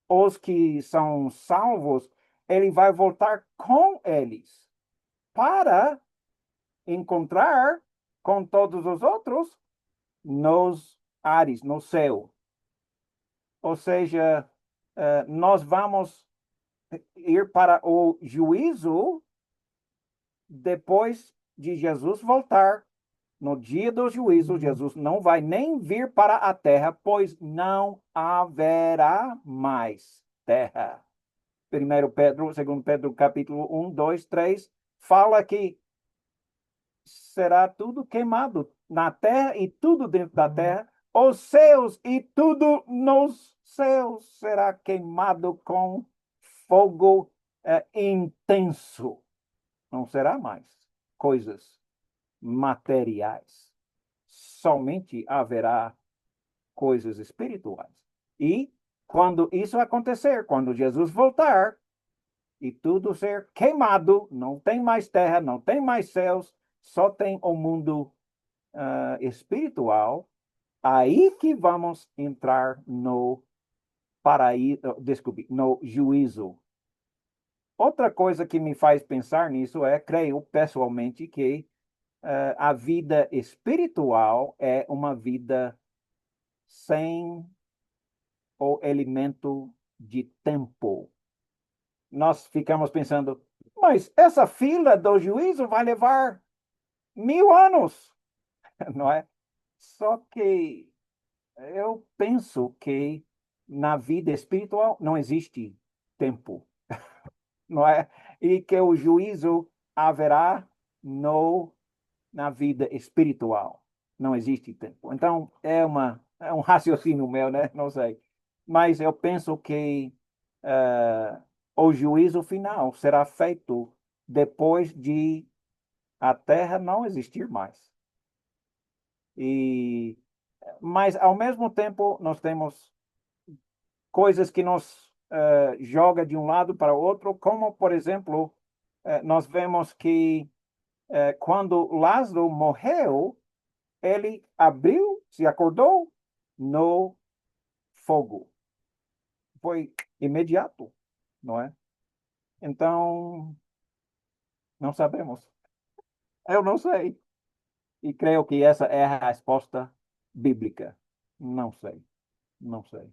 os que são salvos, ele vai voltar com eles para encontrar com todos os outros nos ares, no céu. Ou seja, nós vamos ir para o juízo depois de Jesus voltar. No dia do juízo, Jesus não vai nem vir para a terra, pois não haverá mais terra. 2 Pedro, capítulo 1, 2, 3, fala que será tudo queimado na terra e tudo dentro da terra, os céus e tudo nos céus será queimado com fogo intenso. Não será mais coisas materiais. Somente haverá coisas espirituais. E quando isso acontecer, quando Jesus voltar e tudo ser queimado, não tem mais terra, não tem mais céus, só tem o mundo espiritual, aí que vamos entrar no paraíso, no juízo. Outra coisa que me faz pensar nisso creio pessoalmente que a vida espiritual é uma vida sem o elemento de tempo. Nós ficamos pensando, mas essa fila do juízo vai levar 1000 anos, não é? Só que eu penso que na vida espiritual não existe tempo, não é? E que o juízo haverá na vida espiritual. Não existe tempo. Então, é um raciocínio meu, né? Não sei. Mas eu penso que o juízo final será feito depois de a Terra não existir mais. Mas, ao mesmo tempo, nós temos coisas que nos joga de um lado para o outro, como, por exemplo, nós vemos que quando Lázaro morreu, ele se acordou no fogo. Foi imediato, não é? Então, não sabemos. Eu não sei. E creio que essa é a resposta bíblica. Não sei. Não sei.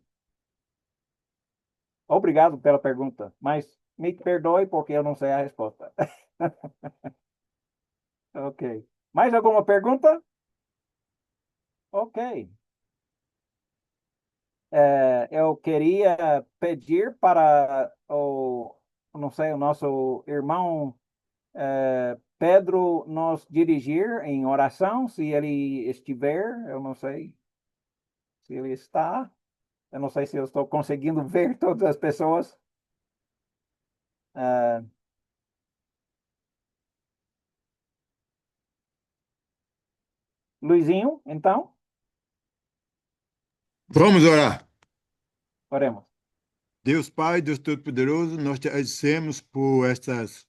Obrigado pela pergunta, mas me perdoe porque eu não sei a resposta. Ok. Mais alguma pergunta? Ok. Eu queria pedir para não sei, o nosso irmão Pedro nos dirigir em oração, se ele estiver, eu não sei se ele está, eu não sei se eu estou conseguindo ver todas as pessoas. Luizinho, então, Vamos orar. oremos. Deus Pai, Deus Todo-Poderoso, nós te agradecemos por estas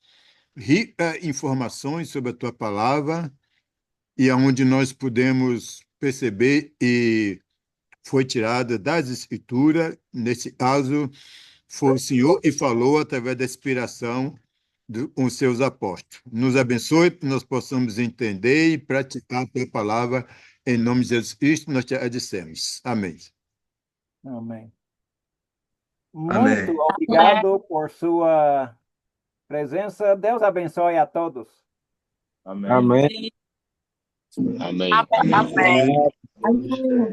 ricas informações sobre a tua palavra e aonde nós pudemos perceber e foi tirada das Escrituras, nesse caso, foi o Senhor que falou através da inspiração com seus apóstolos. Nos abençoe, que nós possamos entender e praticar a tua palavra. Em nome de Jesus Cristo, nós te agradecemos. Amém. Amém. Muito Amém. obrigado por sua presença. Deus abençoe a todos. Amém. Amém. Amém. Amém. Amém.